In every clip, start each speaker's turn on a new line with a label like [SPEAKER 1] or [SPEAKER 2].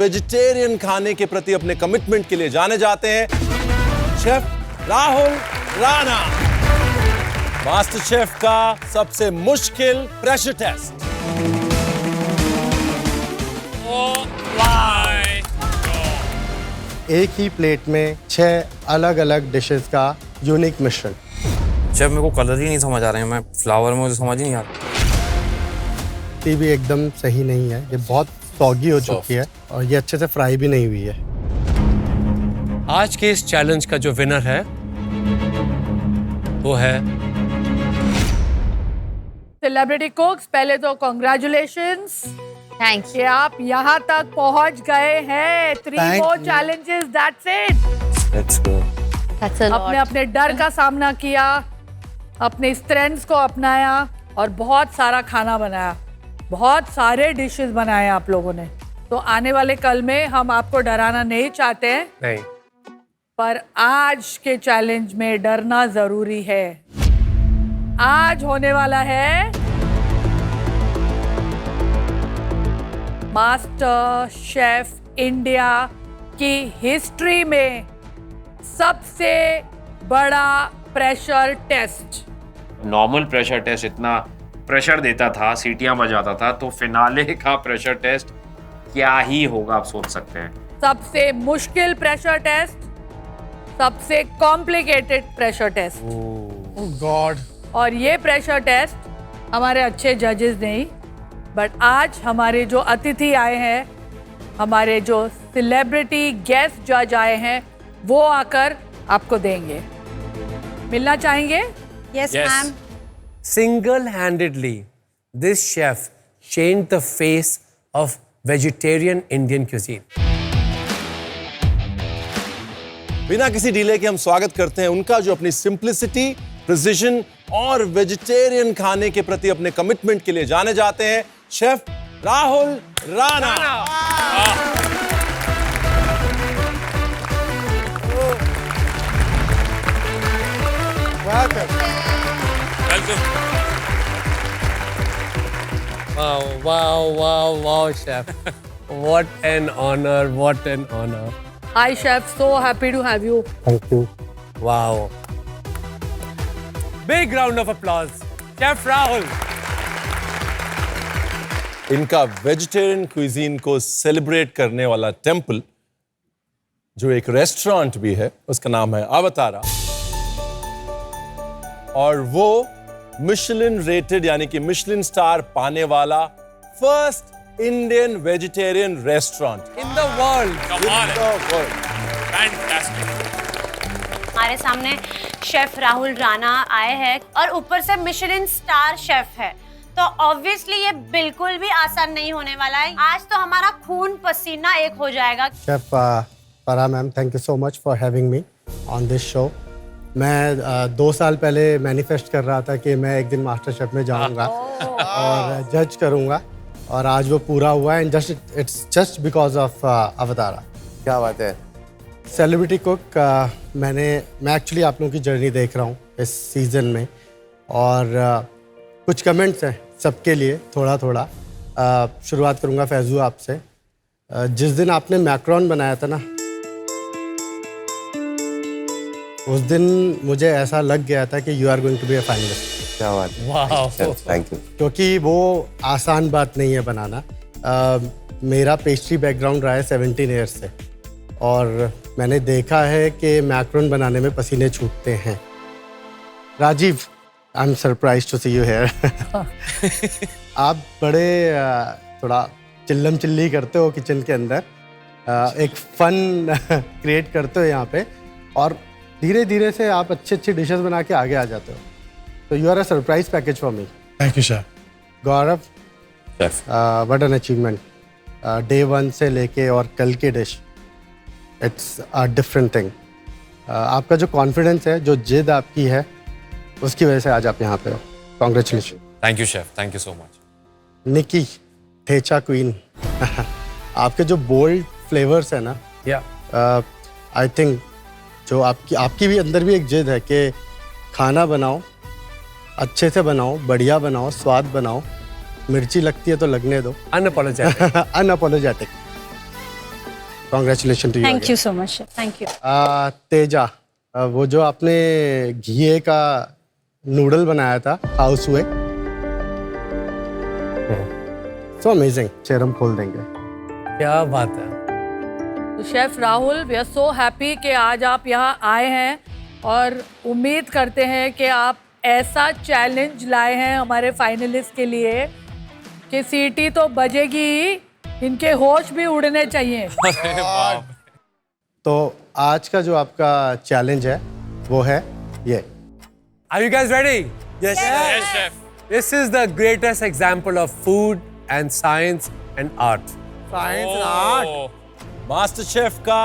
[SPEAKER 1] Vegetarian खाने के प्रति अपने कमिटमेंट के लिए जाने जाते हैं chef Rahul Rana. Master chef का सबसे मुश्किल प्रेशर टेस्ट।
[SPEAKER 2] एक ही प्लेट में 6 अलग अलग डिशेस का यूनिक मिश्रण।
[SPEAKER 3] शेफ मेरे को कलर ही नहीं समझ आ रहे हैं, मैं फ्लावर में मुझे समझ ही नहीं आ रहा।
[SPEAKER 2] ये भी एकदम सही नहीं है, ये बहुत सॉगी हो चुकी है और ये अच्छे से फ्राई भी नहीं हुई है।
[SPEAKER 4] आज के इस चैलेंज का जो विनर है वो है
[SPEAKER 5] सेलिब्रिटी कुक्स। पहले तो कॉन्ग्रेचुलेशंस,
[SPEAKER 6] थैंक्स।
[SPEAKER 5] कि आप यहाँ तक पहुँच गए हैं। 3 more challenges, that's it।
[SPEAKER 3] Let's go.
[SPEAKER 5] अपने अपने डर का सामना किया, अपने स्ट्रेंथ्स को अपनाया और बहुत सारा खाना बनाया, बहुत सारे डिशेस बनाए आप लोगों ने। तो आने वाले कल में हम आपको डराना नहीं चाहते हैं,
[SPEAKER 4] नहीं,
[SPEAKER 5] पर आज के चैलेंज में डरना जरूरी है। आज होने वाला है मास्टर शेफ इंडिया की हिस्ट्री में सबसे बड़ा pressure test.
[SPEAKER 7] Normal pressure test इतना प्रेशर देता था, सीटियां बजाता था, तो फिनाले का प्रेशर टेस्ट क्या ही होगा आप सोच सकते हैं।
[SPEAKER 5] सबसे मुश्किल प्रेशर टेस्ट, सबसे कॉम्प्लिकेटेड प्रेशर टेस्ट।
[SPEAKER 2] ओह गॉड।
[SPEAKER 5] और ये प्रेशर टेस्ट हमारे अच्छे जजेस नहीं, बट आज हमारे जो अतिथि आए हैं, हमारे जो सेलिब्रिटी गेस्ट जज आए हैं, वो आकर आपको देंगे। मिलना चाहेंगे?
[SPEAKER 6] Yes ma'am.
[SPEAKER 4] single-handedly this chef changed the face of vegetarian Indian cuisine.
[SPEAKER 1] बिना किसी डिले के हम स्वागत करते हैं उनका, जो अपनी सिंप्लिसिटी, प्रिसिजन और वेजिटेरियन खाने के प्रति अपने कमिटमेंट के लिए जाने जाते हैं chef Rahul Rana.
[SPEAKER 4] Wow, wow, wow, wow, chef. What an honor, what an honor.
[SPEAKER 5] Hi chef, so happy to have you.
[SPEAKER 2] Thank you.
[SPEAKER 4] Wow. Big round of applause. Chef Rahul.
[SPEAKER 1] इनका वेजिटेरियन क्विजीन को celebrate करने वाला temple, जो एक restaurant भी है, उसका नाम है अवतारा, और वो मिशेलिन रेटेड यानी कि मिशेलिन स्टार पाने वाला first Indian vegetarian restaurant
[SPEAKER 4] In the world.
[SPEAKER 6] हमारे सामने शेफ राहुल राणा आए हैं और ऊपर से मिशेलिन स्टार शेफ है, तो ऑब्वियसली ये बिल्कुल भी आसान नहीं होने वाला है। आज तो हमारा खून पसीना एक हो जाएगा।
[SPEAKER 2] Chef Farah ma'am, thank you so much for having me on this show. मैं 2 साल पहले मैनिफेस्ट कर रहा था कि मैं एक दिन मास्टर शेफ में जाऊंगा और जज करूंगा, और आज वो पूरा हुआ है। इट्स जस्ट बिकॉज ऑफ अवतारा। क्या बात है। सेलिब्रिटी कुक मैं एक्चुअली आप लोगों की जर्नी देख रहा हूँ इस सीज़न में, और कुछ कमेंट्स हैं सबके लिए थोड़ा थोड़ा। शुरुआत करूँगा फैजू आपसे। जिस दिन आपने मैक्रोन बनाया था ना, उस दिन मुझे ऐसा लग गया था कि you are going to be a finalist.
[SPEAKER 3] क्या बात है।
[SPEAKER 4] Wow.
[SPEAKER 3] Thank you.
[SPEAKER 2] क्योंकि वो आसान बात नहीं है बनाना। मेरा पेस्ट्री बैकग्राउंड रहा है 17 ईयर्स से, और मैंने देखा है कि मैक्रोन बनाने में पसीने छूटते हैं। Rajiv, I am surprise to see you here. आप बड़े थोड़ा चिल्लम चिल्ली करते हो किचन के अंदर, एक फन क्रिएट करते हो यहाँ पे, और धीरे धीरे से आप अच्छी अच्छी डिशेस बना के आगे आ जाते हो। तो you are a surprise package for me.
[SPEAKER 8] Thank you chef.
[SPEAKER 2] Gaurav,
[SPEAKER 3] chef
[SPEAKER 2] what an achievement. Day 1 से लेके और कल की dish, it's a different thing. आपका जो कॉन्फिडेंस है, जो जिद आपकी है, उसकी वजह से आज आप यहाँ पे हो। Congratulation.
[SPEAKER 3] Thank you chef, thank you so much.
[SPEAKER 2] Nikki, thecha queen, आपके जो बोल्ड फ्लेवर्स है ना,
[SPEAKER 4] Yeah.
[SPEAKER 2] आई थिंक जो आपकी भी अंदर भी एक जिद है कि खाना बनाओ, अच्छे से बनाओ, बढ़िया बनाओ, स्वाद बनाओ, मिर्ची लगती है तो लगने दो।
[SPEAKER 4] Unapologetic.
[SPEAKER 2] Unapologetic. Congratulation to you.
[SPEAKER 6] Thank you so much, thank you.
[SPEAKER 2] Teja, वो जो आपने घी का नूडल बनाया था हाउस हुए, सो अमेजिंग। चेहरा खोल देंगे।
[SPEAKER 4] क्या बात है।
[SPEAKER 5] तो chef Rahul, we are so happy कि आज आप यहाँ आए हैं और उम्मीद करते हैं कि आप ऐसा चैलेंज लाए हैं हमारे फाइनलिस्ट के लिए कि सीटी तो बजेगी ही, इनके होश भी उड़ने चाहिए।
[SPEAKER 2] तो आज का जो आपका चैलेंज है वो है ये।
[SPEAKER 4] Are you guys ready?
[SPEAKER 1] Yes,
[SPEAKER 3] Yes, chef.
[SPEAKER 4] This is the greatest example of food and science and art.
[SPEAKER 3] Oh.
[SPEAKER 1] Master chef का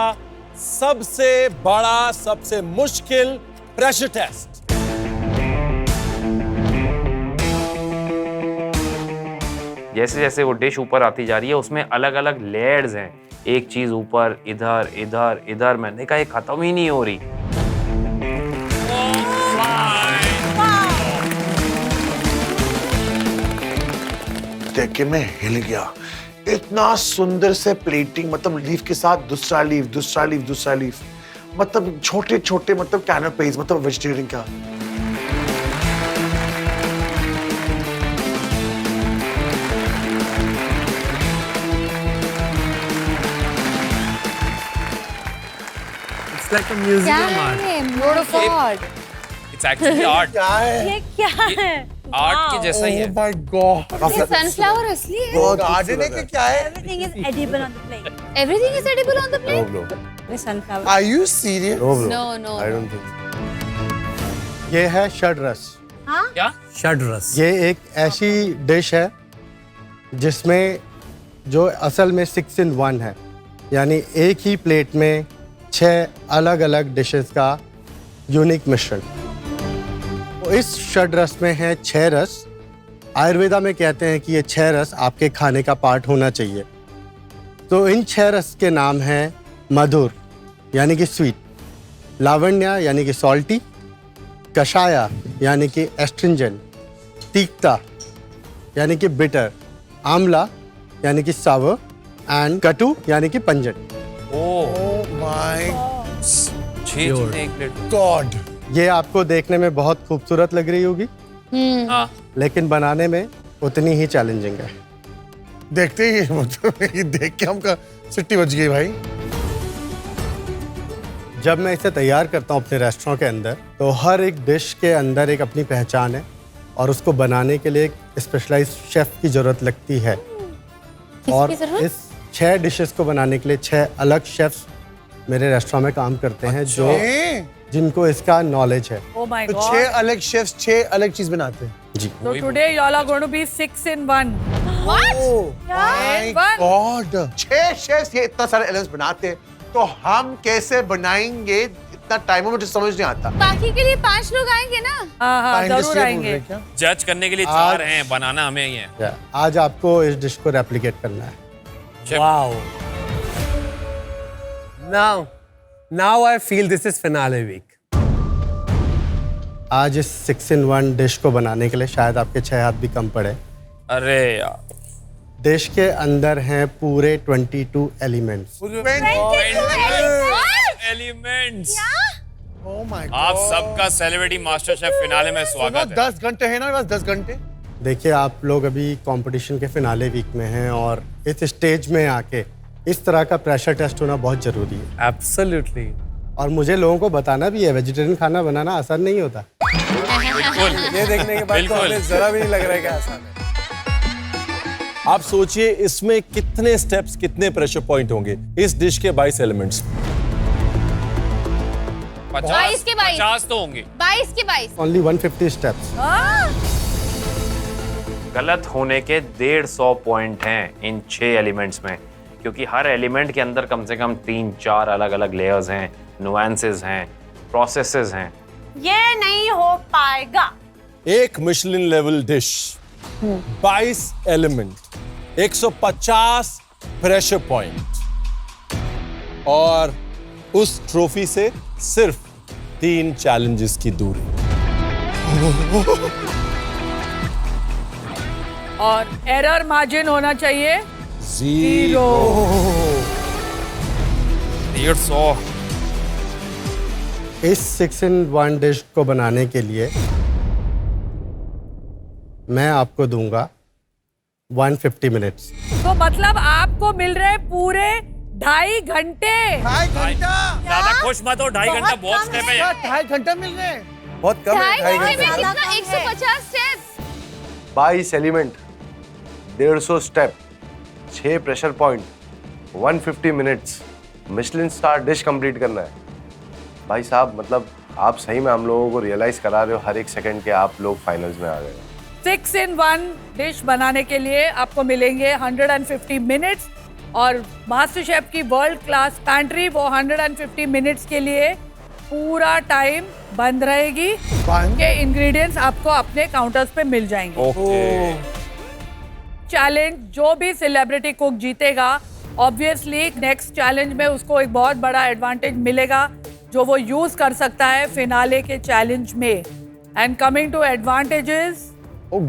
[SPEAKER 1] सबसे बड़ा, सबसे मुश्किल प्रेशर टेस्ट।
[SPEAKER 7] जैसे जैसे वो डिश ऊपर आती जा रही है उसमें अलग अलग लेयर्स हैं, एक चीज ऊपर, इधर इधर इधर, मैंने कहा ये खत्म ही नहीं हो रही।
[SPEAKER 8] देख के मैं हिल गया। इतना सुंदर से प्लेटिंग, मतलब लीफ के साथ दूसरा लीफ, दूसरा लीफ, दूसरा लीफ, मतलब छोटे छोटे, मतलब कैनोपीज, मतलब वेजिटेरियन का।
[SPEAKER 4] It's like a museum art.
[SPEAKER 3] It's actually art.
[SPEAKER 8] क्या है?
[SPEAKER 6] ये क्या है?
[SPEAKER 3] Art के जैसा ही है।
[SPEAKER 8] माय गॉड,
[SPEAKER 9] ये सनफ्लावर असली है।
[SPEAKER 8] गार्डन है कि क्या है?
[SPEAKER 6] Everything is edible on the plate.
[SPEAKER 9] Everything is edible on the plate?
[SPEAKER 6] ये sunflower.
[SPEAKER 8] Are you serious?
[SPEAKER 9] No, no.
[SPEAKER 2] I don't think। ये है षड्रस।
[SPEAKER 3] क्या?
[SPEAKER 4] Shadras.
[SPEAKER 2] ये एक ऐसी डिश है जिसमें जो असल में 6 in 1 है, यानी एक ही प्लेट में 6 अलग अलग डिशेस का यूनिक मिश्रण। तो इस षड्रस में है 6 रस। आयुर्वेदा में कहते हैं कि ये 6 रस आपके खाने का पार्ट होना चाहिए। तो इन 6 रस के नाम हैं मधुर यानी कि स्वीट, लावण्या यानी कि सॉल्टी, कषाया यानी कि एस्ट्रिंजेंट, तीक्ता यानी कि बिटर, आंवला यानी कि सावर, एंड कटु यानी कि पंजेंट।
[SPEAKER 8] माय
[SPEAKER 3] 6 चीजें एक प्लेट।
[SPEAKER 8] गॉड,
[SPEAKER 2] ये आपको देखने में बहुत खूबसूरत लग रही होगी,
[SPEAKER 3] हाँ।
[SPEAKER 2] लेकिन बनाने में उतनी ही चैलेंजिंग है।
[SPEAKER 8] देखते ही मतलब ये देख के हमका सिट्टी बज गई भाई।
[SPEAKER 2] जब मैं इसे तैयार करता हूँ अपने रेस्टोरेंट के अंदर, तो हर एक डिश के अंदर एक अपनी पहचान है और उसको बनाने के लिए एक स्पेशलाइज्ड शेफ की ज़रूरत लगती है। और इस 6 डिशेस को बनाने के लिए 6 अलग शेफ्स मेरे रेस्टोरेंट में काम करते हैं जो जिनको इसका नॉलेज है।
[SPEAKER 5] Oh my
[SPEAKER 8] तो
[SPEAKER 5] God.
[SPEAKER 8] 6 अलग शेफ्स 6 अलग चीज बनाते हैं।
[SPEAKER 2] जी।
[SPEAKER 5] So today y'all are going to be 6 in 1.
[SPEAKER 8] My
[SPEAKER 5] One.
[SPEAKER 8] God, 6 chefs ये इतना सारे एलिमेंट्स बनाते हैं, तो हम कैसे बनाएंगे? इतना टाइम मुझे समझ नहीं आता।
[SPEAKER 9] बाकी के लिए 5 लोग आएंगे ना?
[SPEAKER 5] हाँ हाँ
[SPEAKER 8] Scientist
[SPEAKER 5] जरूर
[SPEAKER 8] ये बोल रहे
[SPEAKER 5] आएंगे।
[SPEAKER 8] हैं क्या?
[SPEAKER 3] जज करने के लिए 4 हैं, बनाना हमें ही है।
[SPEAKER 2] आज आपको इस डिश को रेप्लिकेट करना है।
[SPEAKER 4] Wow. Now I feel this is finale week.
[SPEAKER 2] आज इस 6 in 1 डिश को बनाने के लिए शायद आपके 6 हाथ भी कम पड़े।
[SPEAKER 3] अरे यार।
[SPEAKER 2] डिश के अंदर हैं पूरे 22 elements.
[SPEAKER 3] Elements.
[SPEAKER 8] Oh my God.
[SPEAKER 3] आप सबका सेलिब्रिटी मास्टर शेफ फिनाले में स्वागत है।
[SPEAKER 8] 10 घंटे है ना, बस 10 घंटे।
[SPEAKER 2] देखिए, आप लोग अभी कंपटीशन के फिनाले वीक में हैं और इस स्टेज में आके इस तरह का प्रेशर टेस्ट होना बहुत ज़रूरी है।
[SPEAKER 4] Absolutely.
[SPEAKER 2] और मुझे लोगों को बताना भी है, वेजिटेरियन खाना बनाना आसान नहीं होता।
[SPEAKER 3] बिल्कुल।
[SPEAKER 4] ये देखने के बाद तो
[SPEAKER 3] बिल्कुल।
[SPEAKER 4] हमें जरा भी नहीं लग रहा है कि आसान है।
[SPEAKER 1] आप सोचिए इसमें कितने स्टेप्स, कितने प्रेशर पॉइंट होंगे इस डिश के 22 एलिमेंट्स।
[SPEAKER 9] 22 के 22।
[SPEAKER 3] 50 तो होंगे।
[SPEAKER 9] 22 के 22।
[SPEAKER 2] Only 150 steps.
[SPEAKER 7] गलत होने के 150 पॉइंट हैं इन 6 एलिमेंट्स में, क्योंकि हर एलिमेंट के अंदर कम से कम 3-4 अलग अलग लेयर्स हैं, नुआंसेस हैं, प्रोसेसेस हैं।
[SPEAKER 6] ये नहीं हो पाएगा।
[SPEAKER 1] एक Michelin level dish, 22 element, 150 pressure point और उस ट्रॉफी से सिर्फ 3 चैलेंजेस की दूरी।
[SPEAKER 5] और एरर मार्जिन होना चाहिए 0।
[SPEAKER 3] 150।
[SPEAKER 2] इस 6-in-1 डिश को बनाने के लिए मैं आपको दूंगा 150 मिनट्स।
[SPEAKER 5] तो मतलब आपको मिल रहे पूरे 2.5 घंटे।
[SPEAKER 3] ज्यादा खुश मत हो, 2.5 घंटा बहुत स्टेप है।
[SPEAKER 8] 2.5 घंटा मिल रहे हैं।
[SPEAKER 1] बहुत कम है 2.5
[SPEAKER 9] में
[SPEAKER 1] घंटे।
[SPEAKER 9] कितना 150 steps.
[SPEAKER 10] 22 element, 150 step, 6 pressure point, 150 minutes, Michelin star dish complete करना है। भाई साहब मतलब आप सही में हम लोगों को रियलाइज करा रहे हो हर एक सेकंड के आप लोग फाइनल्स में आ गए।
[SPEAKER 5] 6-in-1 डिश बनाने के लिए आपको मिलेंगे 150 मिनट्स और मास्टर शेफ की वर्ल्ड क्लास पैंट्री वो 150 मिनट्स के लिए पूरा टाइम बंद रहेगी। के इंग्रेडिएंट्स आपको अपने काउंटर्स पे मिल जाएंगे।
[SPEAKER 3] ओके।
[SPEAKER 5] चैलेंज जो भी सेलिब्रिटी कुक जीतेगा ऑब्वियसली नेक्स्ट चैलेंज में उसको एक बहुत बड़ा एडवांटेज मिलेगा जो वो यूज कर सकता है फिनाले के चैलेंज में। एंड कमिंग टू एडवांटेजेस,
[SPEAKER 1] हो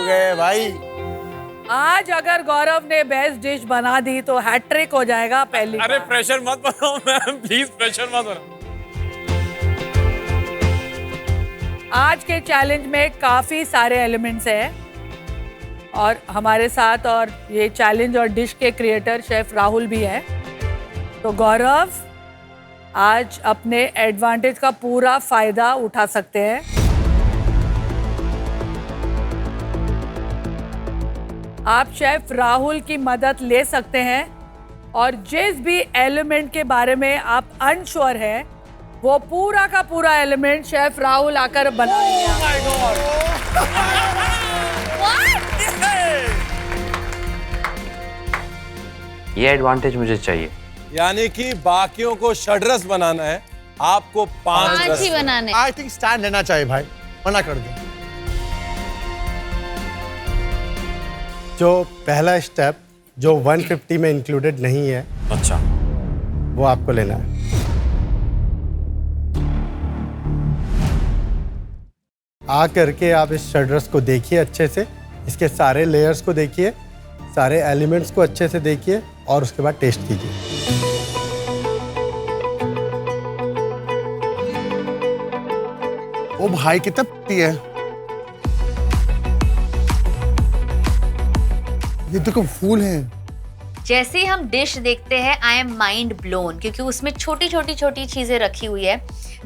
[SPEAKER 1] गए भाई।
[SPEAKER 5] आज अगर गौरव ने बेस्ट डिश बना दी तो हैट्रिक हो जाएगा पहली
[SPEAKER 3] अरे
[SPEAKER 5] बार।
[SPEAKER 3] प्रेशर मत बनाओ मैम, प्लीज प्रेशर मत बनाओ।
[SPEAKER 5] आज के चैलेंज में काफी सारे एलिमेंट्स हैं और हमारे साथ और ये चैलेंज और डिश के क्रिएटर शेफ राहुल भी है। तो गौरव आज अपने एडवांटेज का पूरा फायदा उठा सकते हैं। आप शेफ राहुल की मदद ले सकते हैं और जिस भी एलिमेंट के बारे में आप अनश्योर हैं वो पूरा का पूरा एलिमेंट शेफ राहुल आकर बनाएंगे।
[SPEAKER 7] ये एडवांटेज मुझे चाहिए।
[SPEAKER 1] यानी कि बाकियों को षड्रस बनाना है, आपको 5
[SPEAKER 9] पांच
[SPEAKER 1] रस।
[SPEAKER 9] ही बनाने।
[SPEAKER 8] आई थिंक स्टैंड लेना चाहिए भाई, मना कर दो।
[SPEAKER 2] जो पहला स्टेप जो 150 में इंक्लूडेड नहीं है
[SPEAKER 3] अच्छा,
[SPEAKER 2] वो आपको लेना है। आ करके आप इस षड्रस को देखिए अच्छे से, इसके सारे लेयर्स को देखिए, सारे एलिमेंट्स को अच्छे से देखिए और उसके बाद टेस्ट कीजिए।
[SPEAKER 8] ओ भाई कितना पी है ये, देखो फूल है।
[SPEAKER 9] जैसे ही हम डिश देखते हैं आई एम माइंड ब्लोन, क्योंकि उसमें छोटी छोटी चीजें रखी हुई है,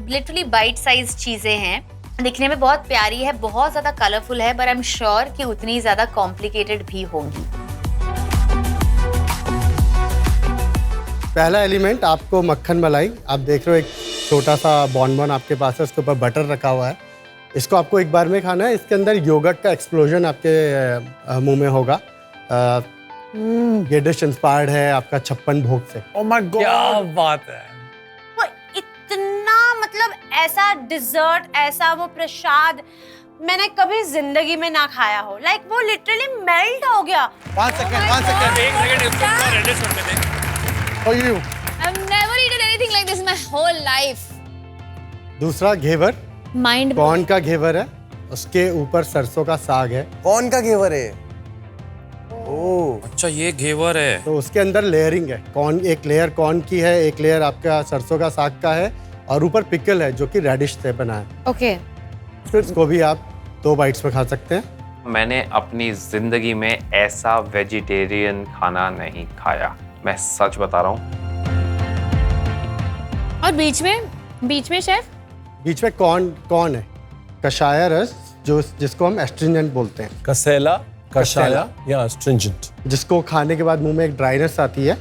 [SPEAKER 9] लिटरली बाइट साइज चीजें हैं। दिखने में बहुत प्यारी है, बहुत ज्यादा कलरफुल है, बट आई एम श्योर कि उतनी ज्यादा कॉम्प्लिकेटेड भी होंगी।
[SPEAKER 2] पहला एलिमेंट आपको मक्खन मलाई, आप देख रहे हो एक छोटा सा बॉन आपके पास है, उसके ऊपर बटर रखा हुआ है। इसको आपको एक बार में खाना है। इसके अंदर योगर्ट का एक्सप्लोजन आपके मुंह में होगा। ये डिश इंस्पायर्ड है आपका 56 भोग से।
[SPEAKER 8] ओ माय गॉड,
[SPEAKER 4] क्या बात है।
[SPEAKER 6] वो इतना मतलब ऐसा डिजर्ट, ऐसा वो प्रसाद मैंने कभी जिंदगी में ना खाया हो। लाइक वो लिटरली मेल्ट हो गया।
[SPEAKER 8] 5 सेकंड 5 सेकंड।
[SPEAKER 3] एक सेकंड इसको थोड़ा रेडिश करने दे।
[SPEAKER 8] For you.
[SPEAKER 9] I have never eaten anything like this my whole life.
[SPEAKER 2] दूसरा घेवर,
[SPEAKER 9] माइंड
[SPEAKER 2] कॉर्न का घेवर है, उसके ऊपर सरसों का साग है।
[SPEAKER 1] कौन का घेवर है? ओह,
[SPEAKER 3] अच्छा ये घेवर है।
[SPEAKER 2] तो उसके अंदर लेयरिंग है। कॉर्न, एक लेयर कॉर्न की है, एक लेयर आपका सरसों का साग का है और ऊपर पिकल है जो कि रेडिश से बना है।
[SPEAKER 9] ओके।
[SPEAKER 2] इसको भी आप 2 बाइट्स में खा सकते हैं।
[SPEAKER 7] मैंने अपनी जिंदगी में ऐसा वेजिटेरियन खाना नहीं खाया, मैं सच बता रहा हूँ।
[SPEAKER 9] और बीच में शेफ
[SPEAKER 2] बीच में कॉर्न है, कषाया रस, जो जिसको हम एस्ट्रिंजेंट बोलते हैं,
[SPEAKER 1] कसेला, कषाया या स्ट्रिंजेंट,
[SPEAKER 2] जिसको खाने के बाद मुंह में एक ड्राइनेस आती है।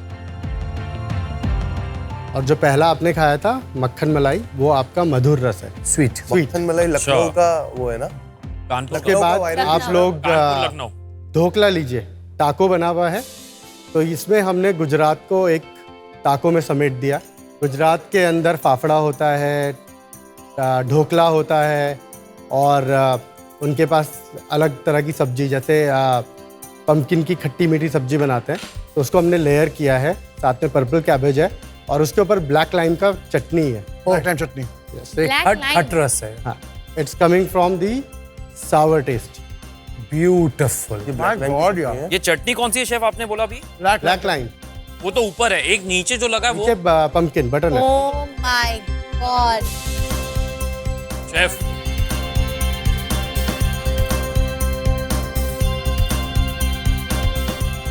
[SPEAKER 2] और जो पहला आपने खाया था मक्खन मलाई, वो आपका मधुर रस है, स्वीट।
[SPEAKER 1] मक्खन मलाई लखनऊ का वो है ना।
[SPEAKER 3] कानपुर
[SPEAKER 2] उसके बाद आप लोग
[SPEAKER 3] कानपुर लखनऊ।
[SPEAKER 2] ढोकला लीजिए, टाको बना हुआ है। तो इसमें हमने गुजरात को एक टाको में समेट दिया। गुजरात के अंदर फाफड़ा होता है, ढोकला होता है और उनके पास अलग तरह की सब्जी, जैसे पम्पकिन की खट्टी मीठी सब्जी बनाते हैं, तो उसको हमने लेयर किया है। साथ में पर्पल कैबेज है और उसके ऊपर ब्लैक लाइम का चटनी है।
[SPEAKER 8] Black lime chutney.
[SPEAKER 4] खट रस है।
[SPEAKER 2] हाँ, it's coming from the sour taste.
[SPEAKER 4] Beautiful.
[SPEAKER 8] My god यार।
[SPEAKER 3] ये चटनी कौन सी है शेफ आपने बोला अभी?
[SPEAKER 2] Black lime.
[SPEAKER 3] वो तो ऊपर है, एक नीचे जो लगा है वो
[SPEAKER 2] नीचे pumpkin butter nut.
[SPEAKER 9] Oh my god.
[SPEAKER 3] Chef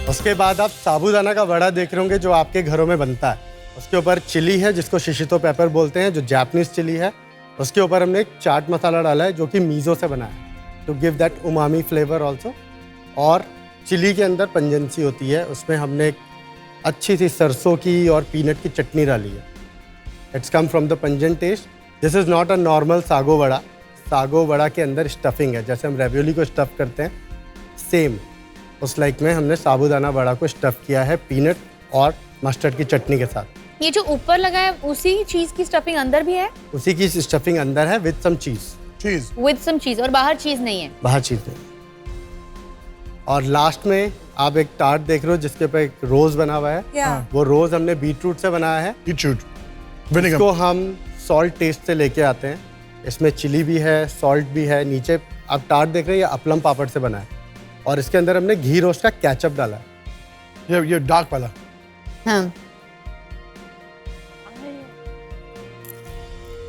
[SPEAKER 2] उसके बाद आप साबूदाना का वड़ा देख रहे होंगे जो आपके घरों में बनता है। उसके ऊपर चिली है जिसको शिशितो पेपर बोलते हैं, जो जापानीज चिली है। उसके ऊपर हमने एक चाट मसाला डाला है जो कि मीज़ो से बना है, to give that umami flavour also. और चिली के अंदर पंजेंसी होती है, उसमें हमने एक अच्छी सी सरसों की और पीनट की चटनी डाली है। It's come from the pungent taste. This is not a normal sago vada. Sago vada के अंदर स्टफिंग है, जैसे हम रेवियोली को स्टफ़ करते हैं, सेम उस लाइक में हमने साबूदाना वड़ा को स्टफ़ किया है पीनट और मस्टर्ड की चटनी के साथ।
[SPEAKER 9] ये जो ऊपर लगा है उसी चीज की स्टफिंग अंदर भी है?
[SPEAKER 2] उसी की स्टफिंग अंदर है with some cheese.
[SPEAKER 9] With some चीज, और बाहर चीज नहीं है?
[SPEAKER 2] बाहर चीज़ नहीं। और लास्ट में आप एक टार्ट देख रहे हो जिसके ऊपर एक रोज बना हुआ है। वो रोज हमने बीटरूट से बनाया है। इसको हम सॉल्ट टेस्ट से लेके आते हैं। इसमें चिली भी है, सॉल्ट भी है। नीचे आप टार्ट देख रहे हैं, ये अपलम पापड़ से बना है। और इसके अंदर हमने घी रोस्ट का केचप डाला है।
[SPEAKER 8] ये डार्क वाला।
[SPEAKER 9] हाँ।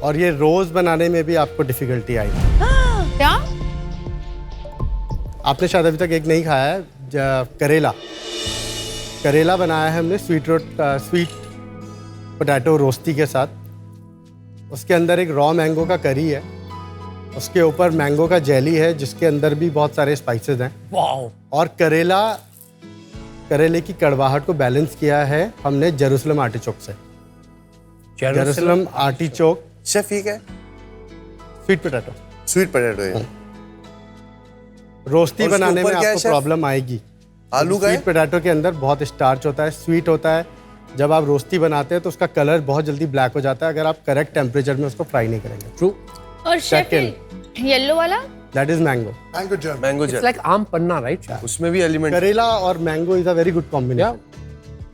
[SPEAKER 2] और ये रोज बनाने में भी आपको डिफिकल्टी आई।
[SPEAKER 9] क्या?
[SPEAKER 2] आपने शायद अभी तक एक नहीं खाया है, करेला। करेला बनाया है हमने स्वीट पोटैटो रोस्टी के साथ। उसके अंदर एक रॉ मैंगो का करी है, उसके ऊपर मैंगो का जेली है जिसके अंदर भी बहुत सारे स्पाइसेस हैं।
[SPEAKER 4] वाओ।
[SPEAKER 2] और करेले की कड़वाहट को बैलेंस किया है हमने जेरूसलम आर्टिचोक से। जेरूसलम आर्टिचोक
[SPEAKER 10] शेफ ये क्या है?
[SPEAKER 2] Sweet potato.
[SPEAKER 10] स्वीट पोटैटो है।
[SPEAKER 2] रोस्टी
[SPEAKER 10] और उसके
[SPEAKER 2] बनाने में
[SPEAKER 10] ऊपर क्या है,
[SPEAKER 2] आपको
[SPEAKER 10] शेफ?
[SPEAKER 2] प्रॉब्लम आएगी।
[SPEAKER 10] आलू का है?
[SPEAKER 2] स्वीट पोटैटो के अंदर बहुत स्टार्च होता है, स्वीट होता है। जब आप रोस्टी बनाते हैं तो उसका कलर बहुत जल्दी ब्लैक हो जाता है अगर आप करेक्ट टेम्परेचर में उसको फ्राई नहीं करेंगे।
[SPEAKER 4] ट्रू।
[SPEAKER 9] और शेफ येलो वाला?
[SPEAKER 2] That is mango.
[SPEAKER 10] Mango
[SPEAKER 4] it's like आम पन्ना, राइट?
[SPEAKER 10] उसमें भी एलिमेंट।
[SPEAKER 2] करेला और mango is a very good combination.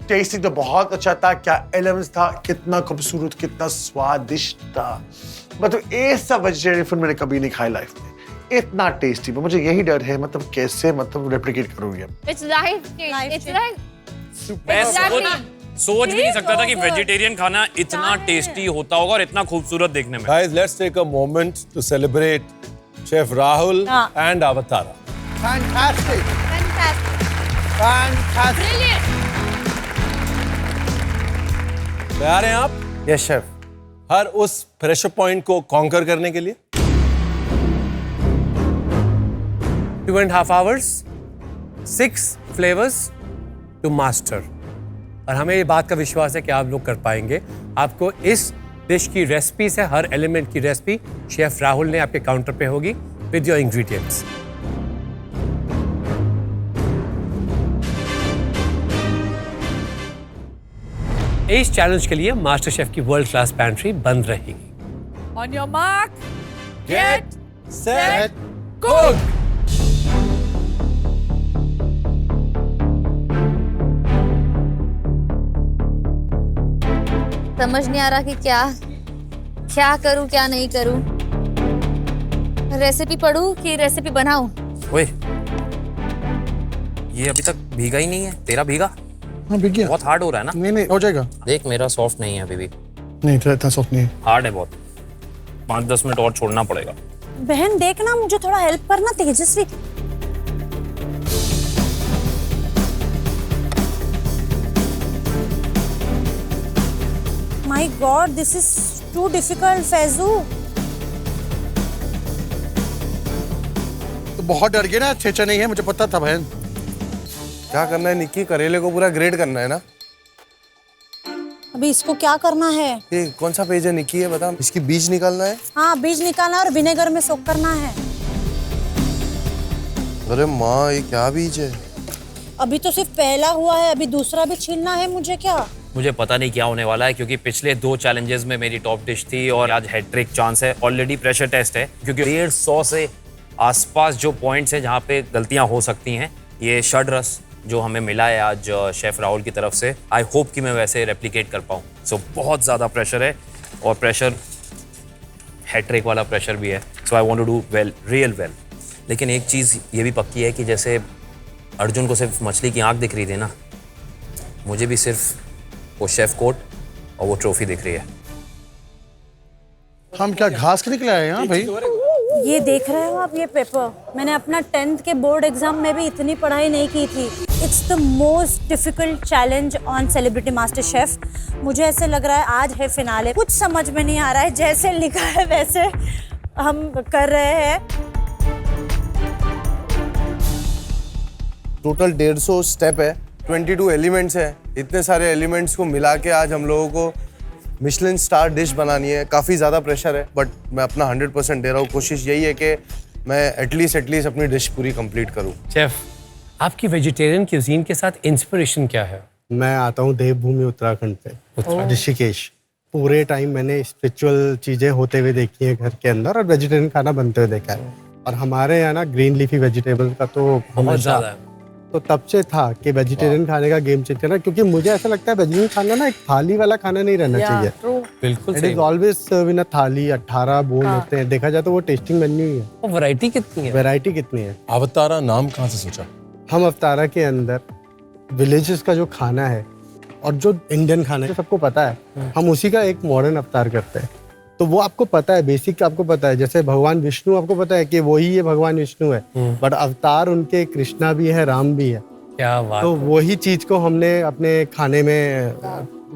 [SPEAKER 8] Testing तो बहुत अच्छा था। क्या एलिमेंट्स था, कितना खूबसूरत, कितना स्वादिष्ट था। मतलब ऐसा वेजिटेरियन फूड मैंने कभी नहीं खाया लाइफ में, इतना टेस्टी। मुझे यही डर है, मतलब कैसे मतलब रेप्लिकेट करूंगी।
[SPEAKER 9] इट्स लाइफ इट्स लाइक
[SPEAKER 3] मैं सोच भी नहीं सकता था कि वेजिटेरियन खाना इतना टेस्टी होता होगा और इतना खूबसूरत देखने में।
[SPEAKER 1] Guys, let's take a moment to celebrate Chef Rahul and Avatara.
[SPEAKER 2] Fantastic.
[SPEAKER 9] Brilliant.
[SPEAKER 1] तैयार हैं आप
[SPEAKER 10] यस शेफ।
[SPEAKER 1] हर उस प्रेशर पॉइंट को कॉन्कर करने के लिए?
[SPEAKER 4] 2.5 hours, 6 flavors to master. और हमें ये बात का विश्वास है कि आप लोग कर पाएंगे। आपको इस डिश की रेसिपी से हर एलिमेंट की रेसिपी शेफ राहुल ने आपके काउंटर पे होगी विद योर इंग्रेडिएंट्स। इस चैलेंज के लिए मास्टर शेफ की वर्ल्ड क्लास पैंट्री बंद रहेगी।
[SPEAKER 5] On your mark,
[SPEAKER 1] Get set, cook.
[SPEAKER 9] समझ नहीं आ रहा कि क्या करूं क्या नहीं करूं। रेसिपी पढूं कि रेसिपी बनाऊं?
[SPEAKER 3] ओए, ये अभी तक भीगा ही नहीं है। तेरा भीगा?
[SPEAKER 8] हाँ भीग गया।
[SPEAKER 3] बहुत हार्ड हो रहा है ना?
[SPEAKER 8] नहीं हो जाएगा।
[SPEAKER 3] देख मेरा सॉफ्ट नहीं है अभी भी,
[SPEAKER 8] नहीं इतना सॉफ्ट नहीं है।
[SPEAKER 3] हार्ड है बहुत। 5-10 मिनट और छोड़ना पड़ेगा।
[SPEAKER 6] बहन देखना, मुझे थोड़ा हेल्प करना तेजस्वी। My God, this is too difficult, Faizu.
[SPEAKER 8] तो बहुत डर गया ना, छेचा नहीं है, मुझे पता था बहन।
[SPEAKER 10] क्या करना है निक्की? करेले को पूरा ग्रेड करना है ना?
[SPEAKER 6] अभी इसको क्या करना है?
[SPEAKER 10] ये कौन सा पेज है निक्की, ये बता। इसकी बीज निकालना है?
[SPEAKER 6] हाँ, बीज निकालना और विनेगर में सोक करना है।
[SPEAKER 10] अरे माँ, ये क्या बीज है?
[SPEAKER 6] अभी तो सिर्फ पहला हुआ है, अभी दूसरा भी छीलना है मुझे क्या?
[SPEAKER 3] मुझे पता नहीं क्या होने वाला है क्योंकि पिछले 2 चैलेंजेस में मेरी टॉप डिश थी और आज हैट्रिक चांस है। ऑलरेडी प्रेशर टेस्ट है क्योंकि 150 से आसपास जो पॉइंट्स हैं जहाँ पे गलतियाँ हो सकती हैं, ये षड रस जो हमें मिला है आज शेफ राहुल की तरफ से, आई होप कि मैं वैसे रेप्लिकेट कर पाऊँ। सो बहुत ज़्यादा प्रेशर है और प्रेशर हैट्रिक वाला प्रेशर भी है। So I want to do well, real well. लेकिन एक चीज़ ये भी पक्की है कि जैसे अर्जुन को सिर्फ मछली की आँख दिख रही थी ना, मुझे भी सिर्फ वो शेफ कोट और वो ट्रॉफी दिख रही है।
[SPEAKER 11] हम क्या घास के निकले आए यहाँ भाई?
[SPEAKER 12] ये देख रहे हो आप, ये पेपर मैंने अपना 10th के बोर्ड एग्जाम में भी इतनी पढ़ाई नहीं की थी। It's the most difficult challenge on celebrity master chef. मुझे ऐसे लग रहा है आज है फिनाले, कुछ समझ में नहीं आ रहा है, जैसे लिखा है वैसे हम कर रहे हैं।
[SPEAKER 10] टोटल 150 स्टेप है, 22 एलिमेंट्स है। इतने सारे एलिमेंट्स को मिला के आज हम लोगों को मिशेलिन स्टार डिश बनानी है। काफ़ी ज़्यादा प्रेशर है, बट मैं अपना 100% दे रहा हूँ। कोशिश यही है कि मैं एटलीस्ट अपनी डिश पूरी कंप्लीट करूँ।
[SPEAKER 4] शेफ, आपकी वेजिटेरियन क्यूजीन के साथ इंस्पिरेशन क्या है?
[SPEAKER 2] मैं आता हूँ देवभूमि उत्तराखंड पे, ऋषिकेश। पूरे टाइम मैंने स्पिरिचुअल चीज़ें होते हुए देखी हैं घर के अंदर, और वेजिटेरियन खाना बनते हुए देखा है। और हमारे यहाँ ना ग्रीन लीफी वेजिटेबल का तो
[SPEAKER 4] बहुत ज़्यादा है।
[SPEAKER 2] तो तब से था कि वेजिटेरियन खाने का गेम चेंजर ना, क्योंकि मुझे ऐसा लगता है वेजिटेरियन खाना ना एक थाली वाला खाना नहीं रहना चाहिए।
[SPEAKER 4] बिल्कुल
[SPEAKER 2] इट इज ऑलवेज सर्व इन अ थाली। 18 बोल होते हैं, देखा जाए तो वो टेस्टिंग मेन्यू ही है।
[SPEAKER 4] और वैरायटी कितनी है?
[SPEAKER 2] वैरायटी कितनी है।
[SPEAKER 1] अवतारा नाम कहाँ से सोचा?
[SPEAKER 2] हम अवतारा के अंदर विलेजेस का जो खाना है और जो इंडियन खाना है सबको पता है, हम उसी का एक मॉडर्न अवतार करते हैं। तो वो आपको पता है, बेसिक आपको पता है। जैसे भगवान विष्णु आपको पता है कि वही ये भगवान विष्णु है, बट अवतार उनके कृष्णा भी है, राम भी है।
[SPEAKER 4] क्या बात।
[SPEAKER 2] तो वही चीज को हमने अपने खाने में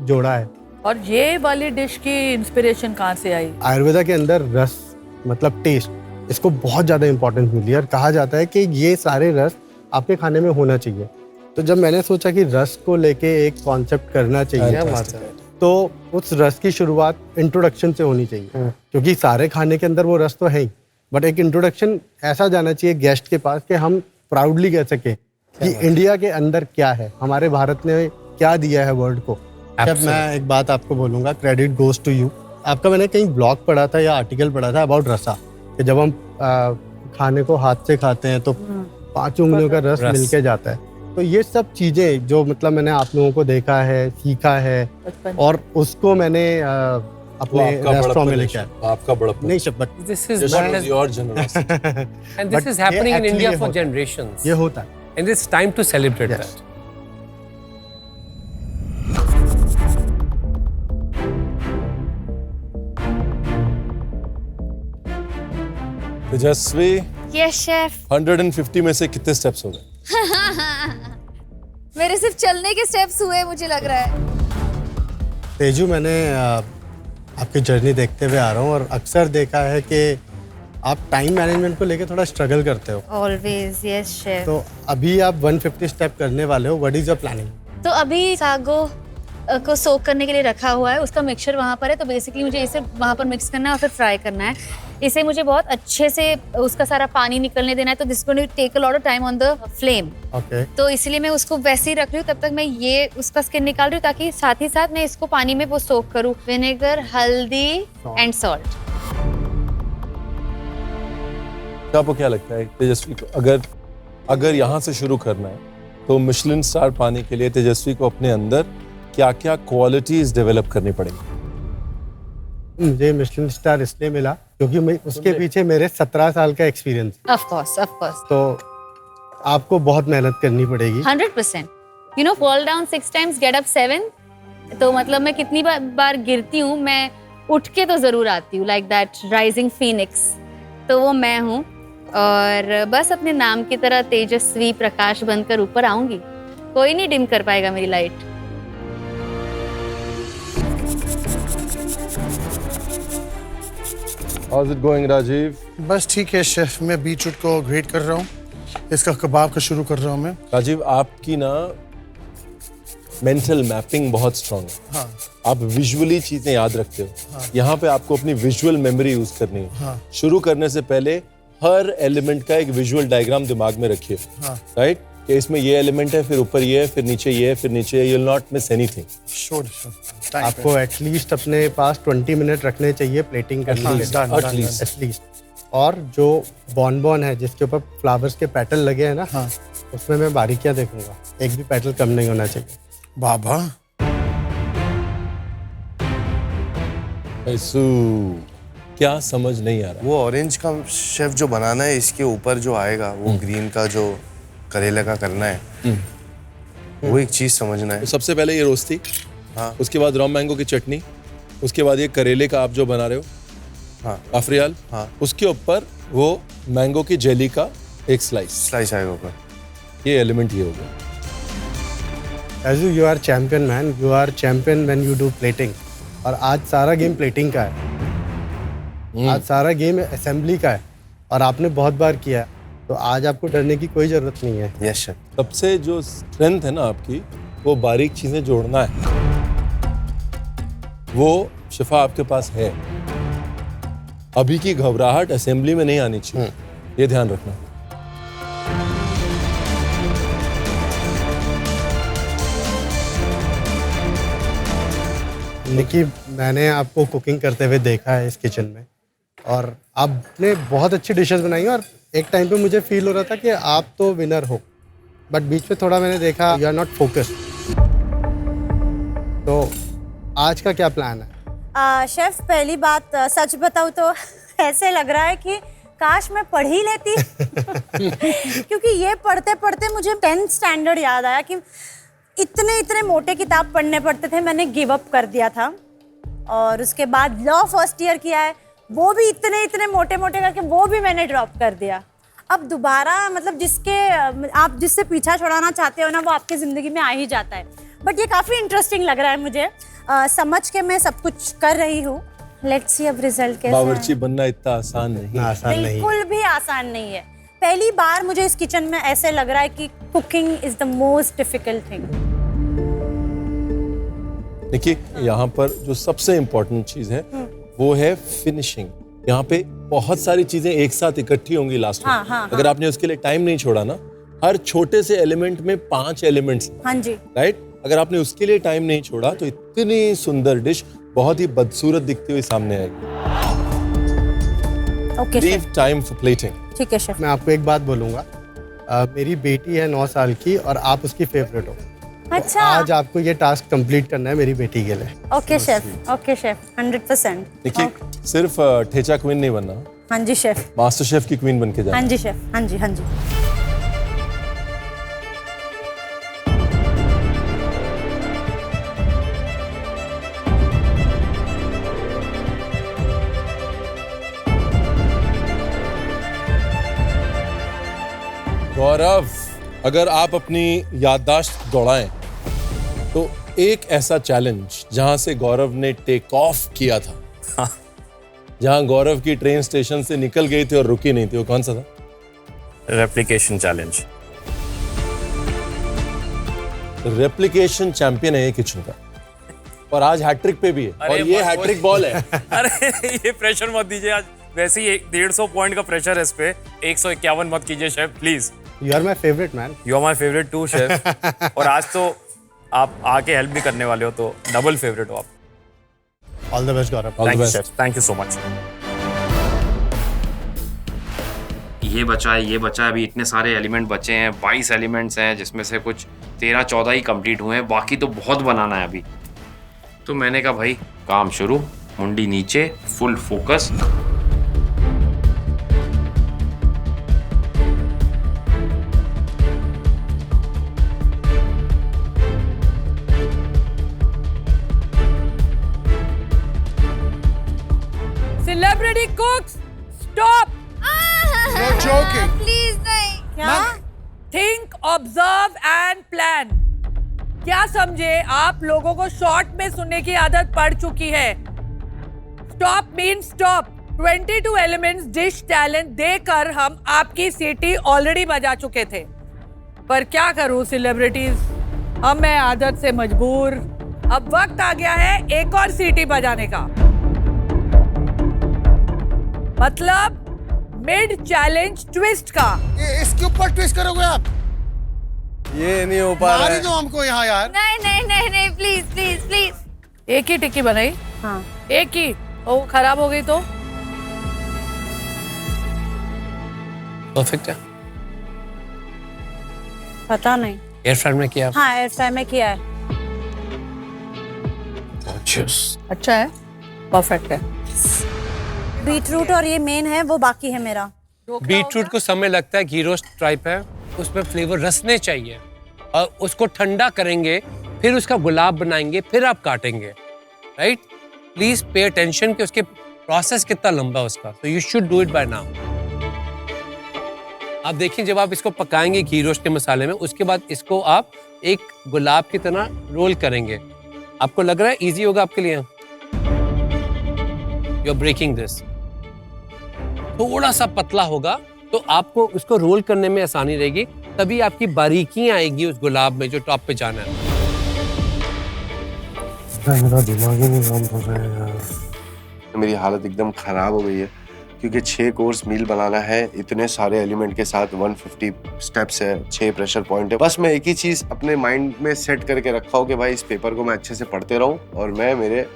[SPEAKER 2] जोड़ा है।
[SPEAKER 5] और ये वाली डिश की इंस्पिरेशन कहाँ से आई?
[SPEAKER 2] आयुर्वेदा के अंदर रस मतलब टेस्ट, इसको बहुत ज़्यादा इंपॉर्टेंस मिली है और कहा जाता है कि ये सारे रस आपके खाने में होना चाहिए। तो जब मैंने सोचा कि रस को लेके एक कॉन्सेप्ट करना चाहिए, तो उस रस की शुरुआत इंट्रोडक्शन से होनी चाहिए, क्योंकि सारे खाने के अंदर वो रस तो है ही, बट एक इंट्रोडक्शन ऐसा जाना चाहिए गेस्ट के पास कि हम प्राउडली कह सकें कि इंडिया के अंदर क्या है, हमारे भारत ने क्या दिया है वर्ल्ड को। जब मैं एक बात आपको बोलूँगा, क्रेडिट गोज टू यू। आपका मैंने कहीं ब्लॉग पढ़ा था या आर्टिकल पढ़ा था अबाउट रसा, कि जब हम खाने को हाथ से खाते हैं तो 5 उंगलियों का रस मिलके जाता है। तो ये सब चीज़ें जो मतलब मैंने आप लोगों को देखा है, सीखा है, और उसको मैंने अपने रेस्टोरेंट में लेके आया।
[SPEAKER 1] आपका बड़प्पन
[SPEAKER 2] नहीं सब, but
[SPEAKER 4] This is what is
[SPEAKER 1] your generation
[SPEAKER 4] and this is happening in India for generations.
[SPEAKER 2] ये होता है,
[SPEAKER 4] And it's time to celebrate
[SPEAKER 2] Yes.
[SPEAKER 4] that.
[SPEAKER 1] Tejashwi,
[SPEAKER 9] yes chef.
[SPEAKER 1] 150 में से कितने स्टेप्स हो गए?
[SPEAKER 9] मेरे सिर्फ चलने के स्टेप्स हुए मुझे लग रहा है।
[SPEAKER 2] तेजू, मैंने आपकी जर्नी देखते हुए आ रहा हूँ और अक्सर देखा है कि आप टाइम मैनेजमेंट को लेके थोड़ा स्ट्रगल करते हो।
[SPEAKER 9] Always, yes chef.
[SPEAKER 2] तो अभी आप 150 स्टेप करने वाले हो, व्हाट इज योर प्लानिंग?
[SPEAKER 9] तो अभी सागो को सोक करने के लिए रखा हुआ है, उसका मिक्सचर वहाँ पर है। तो बेसिकली मुझे इसे वहाँ पर मिक्स करना है और फिर फ्राई करना है। इसे मुझे बहुत अच्छे से उसका सारा पानी निकलने देना है। तो this going to take a lot of time on the flame.
[SPEAKER 2] Okay.
[SPEAKER 9] तो इसलिए मैं उसको वैसे ही रख रही हूँ। तब तक मैं ये उसका स्किन निकाल रही हूँ, ताकि साथ ही साथ मैं इसको पानी में वो सोक करूँ। विनेगर, हल्दी एंड सॉल्ट।
[SPEAKER 1] आपको क्या लगता है तेजस्वी को, अगर यहाँ से शुरू करना है तो मिशेलिन स्टार पाने के लिए तेजस्वी को अपने अंदर क्या क्या क्वालिटीज डेवलप करनी पड़ेंगी?
[SPEAKER 2] मुझे मिशेलिन स्टार इसलिए मिला क्योंकि मैं उसके पीछे मेरे 17 साल का experience.
[SPEAKER 9] Of course, of course.
[SPEAKER 2] तो आपको बहुत मेहनत करनी पड़ेगी।
[SPEAKER 9] 100%। You know, fall down 6 times, get up 7। तो मतलब मैं कितनी बार गिरती हूँ, मैं उठ के तो जरूर आती हूँ, लाइक दैट राइजिंग फीनिक्स। तो वो मैं हूँ, और बस अपने नाम की तरह तेजस्वी प्रकाश बनकर ऊपर आऊंगी। कोई नहीं डिम कर पाएगा मेरी light.
[SPEAKER 1] How's it going, Rajiv?
[SPEAKER 11] बस ठीक है शेफ, मैं बीटरूट को ग्रेट कर रहा हूँ, इसका कबाब का शुरू कर रहा हूँ मैं।
[SPEAKER 1] राजीव, आपकी ना मेंटल मैपिंग बहुत स्ट्रांग है।
[SPEAKER 11] हाँ।
[SPEAKER 1] आप विजुअली चीजें याद रखते हो।
[SPEAKER 11] हाँ।
[SPEAKER 1] यहाँ पे आपको अपनी विजुअल मेमोरी यूज करनी है।
[SPEAKER 11] हाँ।
[SPEAKER 1] शुरू करने से पहले हर एलिमेंट का एक विजुअल डायग्राम दिमाग में रखिए।
[SPEAKER 11] हाँ।
[SPEAKER 1] राइट, कि इसमें ये एलिमेंट है, फिर ऊपर ये है, फिर नीचे ये है, फिर नीचे ये। You will not miss anything.
[SPEAKER 11] Sure.
[SPEAKER 2] आपको एटलीस्ट अपने पास 20 मिनट रखने चाहिए प्लेटिंग करने के लिए, एटलीस्ट। और जो बॉन है जिसके ऊपर फ्लावर्स के पेटल लगे हैं ना,
[SPEAKER 11] हाँ।
[SPEAKER 2] उसमें मैं बारीकियां देखूंगा, एक भी पेटल कम नहीं होना चाहिए।
[SPEAKER 11] बाबा
[SPEAKER 1] क्या समझ नहीं आ रहा?
[SPEAKER 10] वो ऑरेंज का शेफ जो बनाना है, इसके ऊपर जो आएगा वो ग्रीन का जो करेले का करना है। वो एक चीज समझना है।
[SPEAKER 1] तो सबसे पहले ये रोस्टी,
[SPEAKER 10] हाँ।
[SPEAKER 1] उसके बाद रॉम मैंगो की चटनी, उसके बाद ये करेले का आप जो बना रहे हो,
[SPEAKER 10] हाँ
[SPEAKER 1] काफरियाल,
[SPEAKER 10] हाँ।
[SPEAKER 1] उसके ऊपर वो मैंगो की जेली का एक स्लाइस
[SPEAKER 10] आएगा ऊपर।
[SPEAKER 1] ये एलिमेंट ये हो गया।
[SPEAKER 2] As you are champion man, you are champion when you do plating. और आज सारा गेम प्लेटिंग का है, आज सारा गेम असेंबली का है और आपने बहुत बार किया है, तो आज आपको डरने की कोई ज़रूरत नहीं है।
[SPEAKER 10] Yes sir.
[SPEAKER 1] सबसे जो स्ट्रेंथ है ना आपकी, वो बारीक चीज़ें जोड़ना है, वो शिफा आपके पास है। अभी की घबराहट असेंबली में नहीं आनी चाहिए, ये ध्यान रखना।
[SPEAKER 2] निकी, मैंने आपको कुकिंग करते हुए देखा है इस किचन में और आपने बहुत अच्छी डिशेस बनाई हैं और एक टाइम पे मुझे फील हो रहा था कि आप तो विनर हो, बट बीच में थोड़ा मैंने देखा यू आर नॉट फोकस्ड। तो आज का क्या प्लान है?
[SPEAKER 12] शेफ, पहली बात सच बताऊँ तो ऐसे लग रहा है कि काश मैं पढ़ ही लेती क्योंकि ये पढ़ते पढ़ते मुझे 10th स्टैंडर्ड याद आया कि इतने मोटे किताब पढ़ने पड़ते थे, मैंने गिव अप कर दिया था। और उसके बाद लॉ फर्स्ट ईयर किया है, वो भी इतने मोटे करके वो भी मैंने ड्रॉप कर दिया। अब दोबारा मतलब आप जिससे पीछा छुड़ाना चाहते हो ना, वो आपकी ज़िंदगी में आ ही जाता है। बट ये काफ़ी इंटरेस्टिंग लग रहा है मुझे, समझ के मैं सब कुछ कर रही हूँ। लेट्स सी अब रिजल्ट कैसा है।
[SPEAKER 1] बावर्ची बनना इतना आसान नहीं,
[SPEAKER 2] आसान नहीं,
[SPEAKER 12] बिल्कुल भी आसान नहीं है। पहली बार मुझे इस किचन में ऐसे लग रहा है कि cooking is the most difficult thing.
[SPEAKER 1] देखिए, यहाँ पर जो सबसे इम्पोर्टेंट चीज़ है वो है फिनिशिंग। यहाँ पे बहुत सारी चीजें एक साथ इकट्ठी होंगी लास्ट में।
[SPEAKER 12] हाँ,
[SPEAKER 1] अगर आपने उसके लिए टाइम नहीं छोड़ा ना, हर छोटे से एलिमेंट में 5 एलिमेंट्स,
[SPEAKER 12] हाँ जी,
[SPEAKER 1] राइट? अगर आपने उसके लिए टाइम नहीं छोड़ा तो इतनी सुंदर डिश बहुत ही बदसूरत दिखती हुई सामने आएगी।
[SPEAKER 12] Okay
[SPEAKER 1] leave time for plating.
[SPEAKER 12] ठीक है शेफ।
[SPEAKER 2] मैं आपको एक बात बोलूँगा, मेरी बेटी है 9 साल की और आप उसकी फेवरेट हो।
[SPEAKER 12] अच्छा,
[SPEAKER 2] तो आज आपको ये टास्क कंप्लीट करना है मेरी बेटी के लिए।
[SPEAKER 12] Okay chef, okay chef, 100%।
[SPEAKER 1] देखिए, सिर्फ ठेचा क्वीन नहीं बनना,
[SPEAKER 12] हाँ जी शेफ,
[SPEAKER 1] मास्टर शेफ की क्वीन बन के जाना।
[SPEAKER 12] हाँ जी शेफ, हाँ जी, हाँ जी।
[SPEAKER 1] गौरव, अगर आप अपनी याददाश्त दौड़ाएं तो एक ऐसा चैलेंज जहां से गौरव ने टेक ऑफ किया था, जहां गौरव की ट्रेन स्टेशन से निकल गई थी और रुकी नहीं थी, वो कौन सा था?
[SPEAKER 3] Replication challenge.
[SPEAKER 1] रेप्लिकेशन चैंपियन है ये किचन का, और आज हैट्रिक पे भी है, और ये हैट्रिक बॉल है।
[SPEAKER 3] अरे ये प्रेशर मत दीजिए, आज वैसे ही 150 पॉइंट का प्रेशर है इस पे। 151 मत कीजिए chef please.
[SPEAKER 2] You are my favourite man.
[SPEAKER 3] You are my favourite too chef. और आज तो आप आके हेल्प भी करने वाले हो, तो डबल फेवरेट हो आप।
[SPEAKER 2] All the best Gaurav.
[SPEAKER 3] Thank you chef, thank you so much.
[SPEAKER 7] ये बचा है, अभी इतने सारे एलिमेंट बचे हैं, 22 एलिमेंट्स हैं, जिसमें से कुछ 13-14 ही कंप्लीट हुए हैं, बाकी तो बहुत बनाना है अभी। तो मैंने कहा भाई काम शुरू, मुंडी नीचे, full focus.
[SPEAKER 5] Celebrity cooks, stop!
[SPEAKER 11] No joking.
[SPEAKER 9] Please नहीं।
[SPEAKER 12] क्या?
[SPEAKER 5] Think, observe and plan. क्या समझे, आप लोगों को शॉर्ट में सुनने की आदत पड़ चुकी है। Stop means stop. 22 elements dish talent देकर हम आपकी सीटी ऑलरेडी बजा चुके थे, पर क्या करूं सेलिब्रिटीज, हम मैं आदत से मजबूर। अब वक्त आ गया है एक और सीटी बजाने का, मतलब मिड चैलेंज ट्विस्ट का।
[SPEAKER 11] ये इसके ऊपर ट्विस्ट करोगे आप?
[SPEAKER 10] ये नहीं हो पा रहा
[SPEAKER 11] मार ही
[SPEAKER 10] है।
[SPEAKER 11] दो हमको यहाँ यार।
[SPEAKER 9] नहीं प्लीज प्लीज प्लीज।
[SPEAKER 5] एक ही टिक्की बनाई,
[SPEAKER 12] हाँ,
[SPEAKER 5] एक ही, वो खराब हो गई तो
[SPEAKER 4] परफेक्ट है।
[SPEAKER 12] पता नहीं।
[SPEAKER 4] एयर फ्रायर में किया।
[SPEAKER 12] हाँ, एयर फ्राई में किया है।
[SPEAKER 5] अच्छा है, परफेक्ट है।
[SPEAKER 12] बीटरूट और ये मेन है, वो बाकी है मेरा।
[SPEAKER 4] बीटरूट को समय लगता है, घी रोस्ट टाइप है, उसमें फ्लेवर रसने चाहिए, और उसको ठंडा करेंगे, फिर उसका गुलाब बनाएंगे, फिर आप काटेंगे, राइट? प्लीज पे अटेंशन कि उसके प्रोसेस कितना लंबा है उसका, तो you should do it by now. आप देखिए जब आप इसको पकाएंगे घी रोस्ट के मसाले में, उसके बाद इसको आप एक गुलाब की तरह रोल करेंगे। आपको लग रहा है इजी होगा आपके लिए? यू आर ब्रेकिंग दिस, थोड़ा सा पतला होगा तो आपको उसको रोल करने में आसानी रहेगी, तभी आपकी बारीकियां आएगी उस गुलाब में जो टॉप पे जाना है।
[SPEAKER 10] मेरा दिमाग ही नहीं काम कर रहा है यार। मेरी हालत एकदम खराब हो गई है क्योंकि 6 कोर्स मील बनाना है, इतने सारे एलिमेंट के साथ 150 स्टेप्स है, 6 प्रेशर पॉइंट है। बस मैं एक ही चीज अपने माइंड में सेट करके रखा हूँ कि भाई इस पेपर को मैं अच्छे से पढ़ते रहूँ और मैं मेरे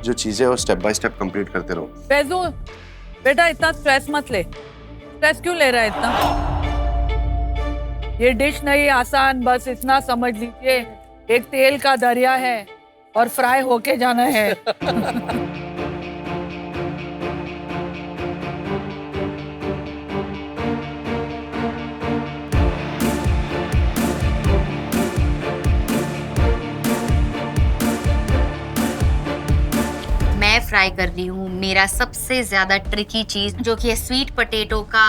[SPEAKER 10] जो चीजें वो स्टेप बाय स्टेप कंप्लीट करते रहूँ।
[SPEAKER 5] फैजू बेटा इतना स्ट्रेस मत ले। स्ट्रेस क्यों ले रहा है इतना? ये डिश नहीं आसान, बस इतना समझ लीजिए एक तेल का दरिया है और फ्राई होके जाना है।
[SPEAKER 9] मैं फ्राई कर रही हूँ मेरा सबसे ज्यादा ट्रिकी चीज, जो कि है स्वीट पोटैटो का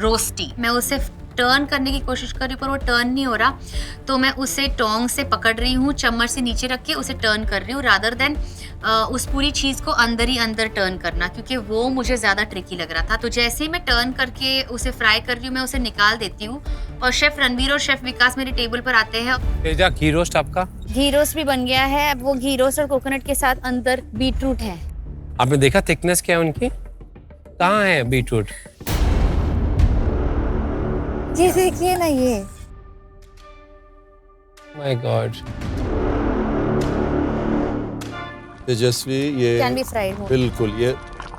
[SPEAKER 9] रोस्टी। मैं उसे टर्न करने की कोशिश कर रही हूँ पर वो टर्न नहीं हो रहा, तो मैं उसे टोंग से पकड़ रही हूँ, चम्मच से नीचे रख के उसे टर्न कर रही हूँ, रादर देन उस पूरी चीज को अंदर ही अंदर टर्न करना, क्योंकि वो मुझे ज्यादा ट्रिकी लग रहा था। तो जैसे ही मैं टर्न करके उसे फ्राई कर रही हूँ, मैं उसे निकाल देती हूँ और शेफ रणवीर और शेफ विकास मेरे टेबल पर आते हैं।
[SPEAKER 4] तेजा, घी रोस्ट आपका?
[SPEAKER 9] घी रोस्ट भी बन गया है। अब वो घी रोस्ट और कोकोनट के साथ अंदर बीटरूट है।
[SPEAKER 4] आपने देखा थिकनेस क्या है उनकी? कहाँ है बीटरूट?
[SPEAKER 9] जी देखिए ना ये।
[SPEAKER 4] My God.
[SPEAKER 1] तेजस्वी, ये
[SPEAKER 9] Can be fried more.
[SPEAKER 1] बिल्कुल ये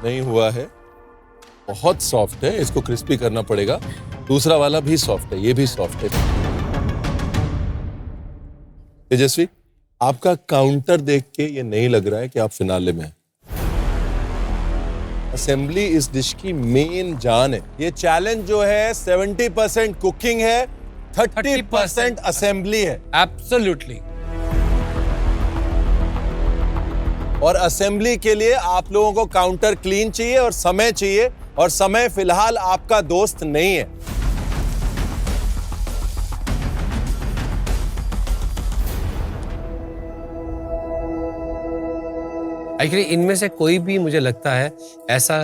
[SPEAKER 1] नहीं हुआ है, बहुत सॉफ्ट है, इसको क्रिस्पी करना पड़ेगा। दूसरा वाला भी सॉफ्ट है, ये भी सॉफ्ट है। तेजस्वी, आपका काउंटर देख के ये नहीं लग रहा है कि आप फिनाले में हैं। असेंबली इस डिश की मेन जान है। ये चैलेंज जो है 70% कुकिंग है, 30% असेंबली है।
[SPEAKER 4] एब्सोल्युटली।
[SPEAKER 1] और असेंबली के लिए आप लोगों को काउंटर क्लीन चाहिए और समय चाहिए, और समय फिलहाल आपका दोस्त नहीं है।
[SPEAKER 4] एक्चुअली इनमें से कोई भी मुझे लगता है ऐसा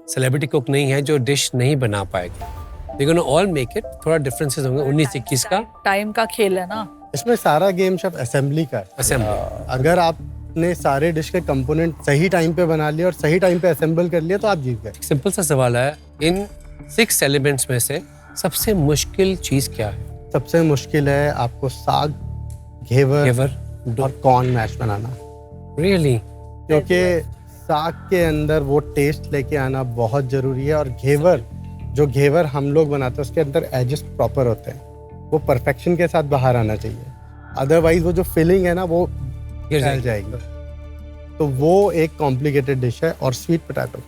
[SPEAKER 4] सेलिब्रिटी कुक नहीं है जो डिश नहीं बना पाएगा। They're gonna all make it। थोड़ा डिफरेंसेस होंगे 19-21 का।
[SPEAKER 5] टाइम का खेल है ना।
[SPEAKER 2] इसमें सारा गेम शेफ असेंबली का है।
[SPEAKER 4] असेंबली।
[SPEAKER 2] अगर आपने सारे डिश के कंपोनेंट सही टाइम पे बना लिए और सही टाइम पे असेंबल कर लिया तो आप जीत गए।
[SPEAKER 4] सिंपल सा सवाल है, इन 6 एलिमेंट्स में से सबसे मुश्किल चीज क्या है?
[SPEAKER 2] सबसे मुश्किल है आपको साग, घेवर और कॉर्न मैश बनाना।
[SPEAKER 4] रियली?
[SPEAKER 2] क्योंकि साग के अंदर वो टेस्ट लेके आना बहुत जरूरी है, और घेवर हम लोग बनाते हैं उसके अंदर एजेस प्रॉपर होते हैं, वो परफेक्शन के साथ बाहर आना चाहिए, अदरवाइज वो जो फिलिंग है ना वो गिर जाएगी। तो वो एक कॉम्प्लिकेटेड डिश है। और स्वीट पोटैटो,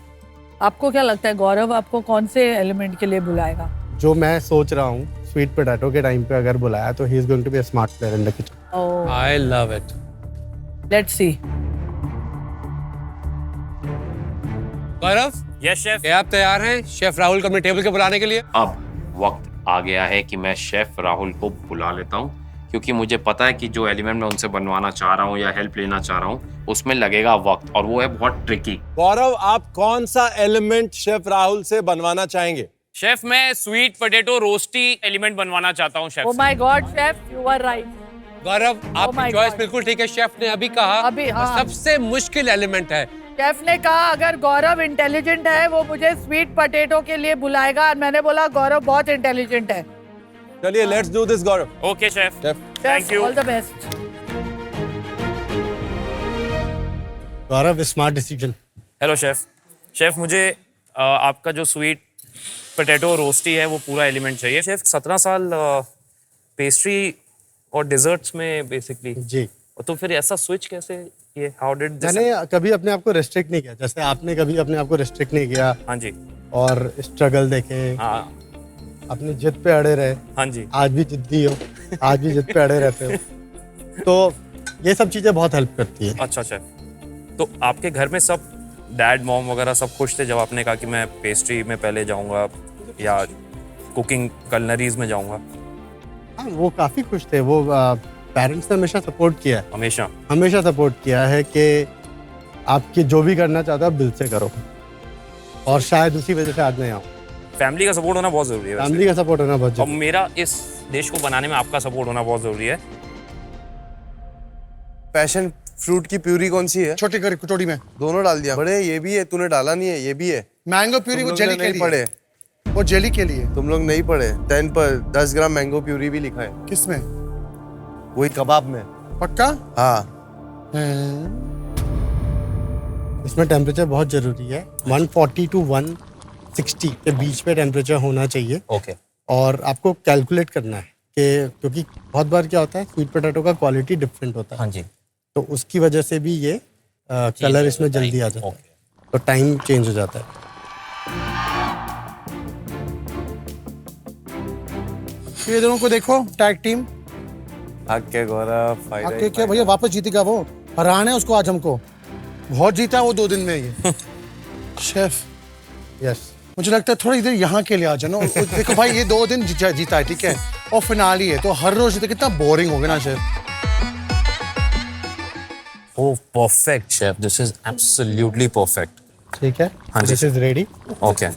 [SPEAKER 5] आपको क्या लगता है गौरव आपको कौन से एलिमेंट के लिए बुलाएगा?
[SPEAKER 2] जो मैं सोच रहा हूँ स्वीट पोटैटो के टाइम पे अगर बुलाया तो he is going to be a smart player in the kitchen.
[SPEAKER 4] I love it.
[SPEAKER 5] Let's see.
[SPEAKER 4] Gaurav,
[SPEAKER 7] yes chef.
[SPEAKER 4] क्या आप तैयार हैं शेफ राहुल को अपने टेबल के बुलाने के लिए?
[SPEAKER 7] अब वक्त आ गया है कि मैं शेफ राहुल को बुला लेता हूँ, क्योंकि मुझे पता है कि जो एलिमेंट मैं उनसे बनवाना चाह रहा हूँ या हेल्प लेना चाह रहा हूँ उसमें लगेगा वक्त, और वो है बहुत ट्रिकी।
[SPEAKER 1] गौरव, आप कौन सा एलिमेंट शेफ राहुल से बनवाना चाहेंगे?
[SPEAKER 7] शेफ, मैं स्वीट पोटैटो रोस्टी एलिमेंट बनवाना चाहता हूँ chef.
[SPEAKER 5] Oh my god chef, you are right.
[SPEAKER 4] Gaurav, आपकी
[SPEAKER 5] my
[SPEAKER 4] चॉइस
[SPEAKER 5] God.
[SPEAKER 4] बिल्कुल ठीक है। शेफ ने अभी कहा
[SPEAKER 5] अभी, हाँ।
[SPEAKER 4] सबसे मुश्किल एलिमेंट है।
[SPEAKER 5] शेफ ने कहा अगर गौरव इंटेलिजेंट है वो मुझे स्वीट पोटैटो के लिए बुलाएगा, और मैंने बोला गौरव बहुत इंटेलिजेंट है।
[SPEAKER 1] चलिए let's do this Gaurav.
[SPEAKER 7] Okay chef.
[SPEAKER 1] Chef,
[SPEAKER 7] thank you.
[SPEAKER 5] All the best.
[SPEAKER 2] Gaurav, smart decision.
[SPEAKER 7] Hello chef. Chef, मुझे आपका जो स्वीट पोटैटो रोस्टी है वो पूरा एलिमेंट चाहिए। शेफ, 17 साल पेस्ट्री और डिजर्ट्स में बेसिकली।
[SPEAKER 2] जी।
[SPEAKER 7] तो फिर ऐसा स्विच कैसे ये? How did this?
[SPEAKER 2] मैंने कभी अपने आप को रेस्ट्रिक्ट नहीं किया, जैसे आपने कभी अपने आप को रेस्ट्रिक्ट नहीं किया।
[SPEAKER 7] हाँ जी।
[SPEAKER 2] और स्ट्रगल देखे,
[SPEAKER 7] हाँ
[SPEAKER 2] अपनी जिद पे अड़े रहे।
[SPEAKER 7] हाँ जी।
[SPEAKER 2] आज भी जिद्दी हो। आज भी जिद पे अड़े रहते हो। तो ये सब चीज़ें बहुत हेल्प करती है।
[SPEAKER 3] अच्छा शेफ, तो आपके घर में सब डैड मॉम वगैरह सब खुश थे जब आपने कहा कि मैं पेस्ट्री में पहले जाऊंगा या कुकिंग कलनरीज में जाऊंगा?
[SPEAKER 2] हाँ, वो काफ़ी खुश थे। वो पेरेंट्स ने हमेशा सपोर्ट किया है, हमेशा सपोर्ट किया है कि आपकी जो भी करना चाहते हो आप दिल से करो, और शायद उसी वजह से आज मैं आऊँ।
[SPEAKER 3] फैमिली का सपोर्ट होना बहुत जरूरी है।
[SPEAKER 2] फैमिली का सपोर्ट होना बहुत
[SPEAKER 3] और
[SPEAKER 2] जरूरी है।
[SPEAKER 3] मेरा इस डिश को बनाने में आपका सपोर्ट होना बहुत जरूरी है।
[SPEAKER 10] पैशन फ्रूट की प्यूरी कौन सी है?
[SPEAKER 11] छोटी कटोरी में
[SPEAKER 10] दोनों डाल दिया। बड़े ये भी है, तूने डाला नहीं है, ये भी है।
[SPEAKER 11] मैंगो प्यूरी वो जेली के लिए
[SPEAKER 10] पड़े,
[SPEAKER 11] वो जेली के लिए।
[SPEAKER 10] तुम लोग नहीं पढ़े। 10 पर 10 ग्राम मैंगो प्यूरी भी लिखा है।
[SPEAKER 11] किसमें?
[SPEAKER 10] वही कबाब में।
[SPEAKER 11] पक्का?
[SPEAKER 10] हाँ।
[SPEAKER 2] इसमें टेम्परेचर बहुत जरूरी है। 140 टू 160 के बीच में टेम्परेचर होना चाहिए।
[SPEAKER 3] ओके।
[SPEAKER 2] और आपको कैलकुलेट करना है कि क्योंकि बहुत बार क्या होता है, स्वीट पोटैटो का क्वालिटी डिफरेंट होता है।
[SPEAKER 3] हाँ जी।
[SPEAKER 2] तो उसकी वजह से भी ये कलर इसमें जल्दी आ जाता है, तो टाइम चेंज हो जाता है।
[SPEAKER 11] ये दोनों को देखो, टैग टीम।
[SPEAKER 10] आके गौरा फायदा।
[SPEAKER 11] आके क्या भैया, वापस जीतेगा वो। हराना है उसको आज हमको। बहुत जीता वो 2 दिन में ये। शेफ।
[SPEAKER 2] यस।
[SPEAKER 11] मुझे लगता है थोड़ी देर यहाँ के लिए आ जाना। देखो भाई, ये 2 दिन जीता है, ठीक है, और फिनाली है, तो हर रोज जीते कितना बोरिंग होगा ना chef.
[SPEAKER 3] Oh, perfect, chef. This is absolutely perfect.
[SPEAKER 2] ठीक है,
[SPEAKER 3] हाँ जी।
[SPEAKER 2] This is ready.
[SPEAKER 3] Okay.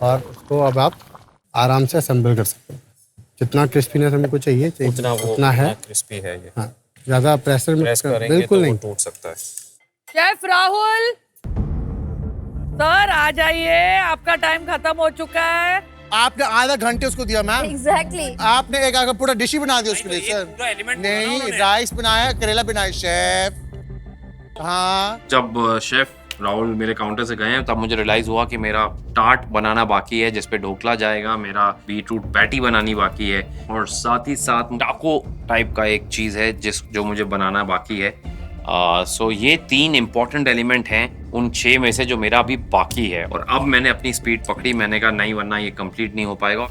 [SPEAKER 2] और उसको अब आप आराम से असेंबल कर सकते हो। जितना क्रिस्पीनेस हमको चाहिए उतना है।
[SPEAKER 3] क्रिस्पी है ये।
[SPEAKER 2] हाँ, ज्यादा प्रेशर में बिल्कुल नहीं
[SPEAKER 3] टूट सकता है।
[SPEAKER 5] शेफ राहुल सर आ जाइए, आपका टाइम खत्म हो चुका है।
[SPEAKER 11] आपने आधा घंटे उसको दिया मैम।
[SPEAKER 12] एग्जैक्टली।
[SPEAKER 11] आपने एक आगे पूरा डिश ही बना दिया उसके लिए सर। नहीं, राइस बनाया, करेला बनाया शेफ। हाँ।
[SPEAKER 7] जब शेफ राहुल मेरे काउंटर से गए हैं तब मुझे रियलाइज हुआ कि मेरा टार्ट बनाना बाकी है, जिसपे ढोकला जाएगा, मेरा बीटरूट पैटी बनानी बाकी है, और साथ ही साथ टाको टाइप का एक चीज़ है जो मुझे बनाना बाकी है। सो ये 3 इम्पॉर्टेंट एलिमेंट हैं उन 6 में से जो मेरा अभी बाकी है। और अब मैंने अपनी स्पीड पकड़ी, मैंने कहा नहीं, वरना ये कंप्लीट नहीं हो पाएगा।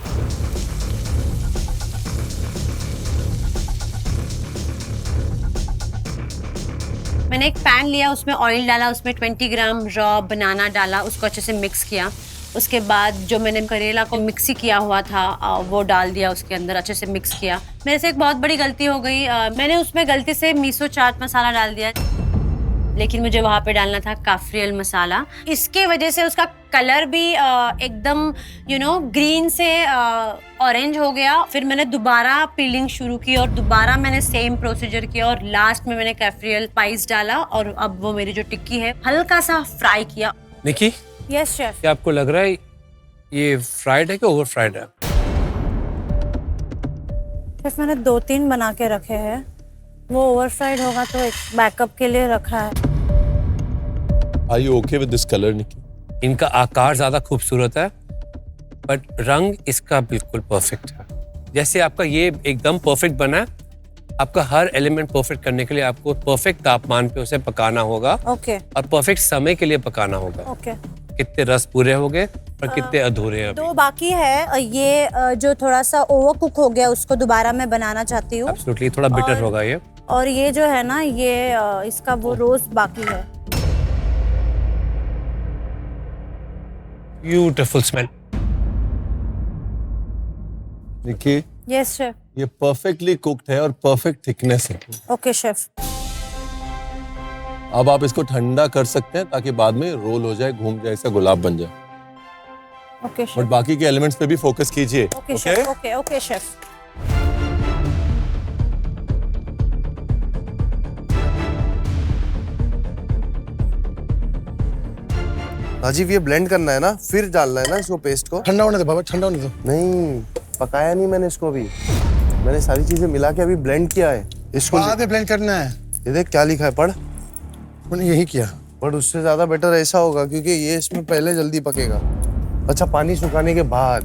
[SPEAKER 6] मैंने एक पैन लिया, उसमें ऑयल डाला, उसमें 20 ग्राम रॉ बनाना डाला, उसको अच्छे से मिक्स किया। उसके बाद जो मैंने करेला को मिक्सी किया हुआ था वो डाल दिया उसके अंदर, अच्छे से मिक्स किया। मेरे से एक बहुत बड़ी गलती हो गई, मैंने उसमें गलती से मिसो चाट मसाला डाल दिया, लेकिन मुझे वहाँ पे डालना था काफरियल मसाला। इसके वजह से उसका कलर भी एकदम ग्रीन से ऑरेंज हो गया। फिर मैंने दोबारा पीलिंग शुरू की और दोबारा मैंने सेम प्रोसीजर किया, और लास्ट में मैंने काफरियल स्पाइस डाला, और अब वो मेरी जो टिक्की है हल्का सा फ्राई किया।
[SPEAKER 4] निकी,
[SPEAKER 12] यस शेफ।
[SPEAKER 4] क्या आपको लग रहा है ये फ्राइड है कि ओवर फ्राइड है?
[SPEAKER 12] शेफ मैंने 2-3 बना के रखे हैं, वो ओवर फ्राइड होगा तो एक बैकअप के लिए रखा है।
[SPEAKER 1] Are you okay with this color, Nikki?
[SPEAKER 4] इनका आकार ज्यादा खूबसूरत है, बट रंग इसका बिल्कुल परफेक्ट है। जैसे आपका ये एकदम परफेक्ट बना है, आपका हर एलिमेंट परफेक्ट करने के लिए आपको परफेक्ट तापमान पे उसे पकाना होगा।
[SPEAKER 12] ओके।
[SPEAKER 4] और परफेक्ट समय के लिए पकाना होगा।
[SPEAKER 12] ओके।
[SPEAKER 4] कितने रस पूरे हो गए और कितने अधूरे हैं?
[SPEAKER 12] 2 बाकी है। ये जो थोड़ा सा ओवर कुक हो गया, उसको दोबारा मैं बनाना चाहती हूँ।
[SPEAKER 4] एब्सोल्युटली, थोड़ा बिटर होगा ये।
[SPEAKER 12] और ये जो है ना, ये इसका वो रोस्ट बाकी है।
[SPEAKER 4] Beautiful smell.
[SPEAKER 1] Nikki,
[SPEAKER 12] yes chef.
[SPEAKER 1] ये परफेक्टली कुक्ड है और परफेक्ट थिकनेस है।
[SPEAKER 12] Okay chef.
[SPEAKER 1] अब आप इसको ठंडा कर सकते हैं ताकि बाद में रोल हो जाए, घूम जाए, ऐसा गुलाब बन जाए।
[SPEAKER 12] Okay chef.
[SPEAKER 1] बट बाकी के एलिमेंट्स पे भी फोकस कीजिए।
[SPEAKER 12] Okay chef. Okay okay chef.
[SPEAKER 10] Rajiv, ये ब्लेंड करना है ना, फिर डालना है ना इसको, पेस्ट को।
[SPEAKER 11] ठंडा होने दो बाबा, ठंडा होने दो।
[SPEAKER 10] नहीं, पकाया नहीं मैंने इसको अभी। मैंने सारी चीजें मिला के अभी ब्लेंड किया है इसको।
[SPEAKER 11] बाद में ब्लेंड करना है।
[SPEAKER 10] ये देख क्या लिखा है, पढ़।
[SPEAKER 11] मैंने यही किया।
[SPEAKER 10] बट उससे ज्यादा बेटर ऐसा होगा, क्योंकि ये इसमें पहले जल्दी पकेगा। अच्छा, पानी सुखाने के बाद।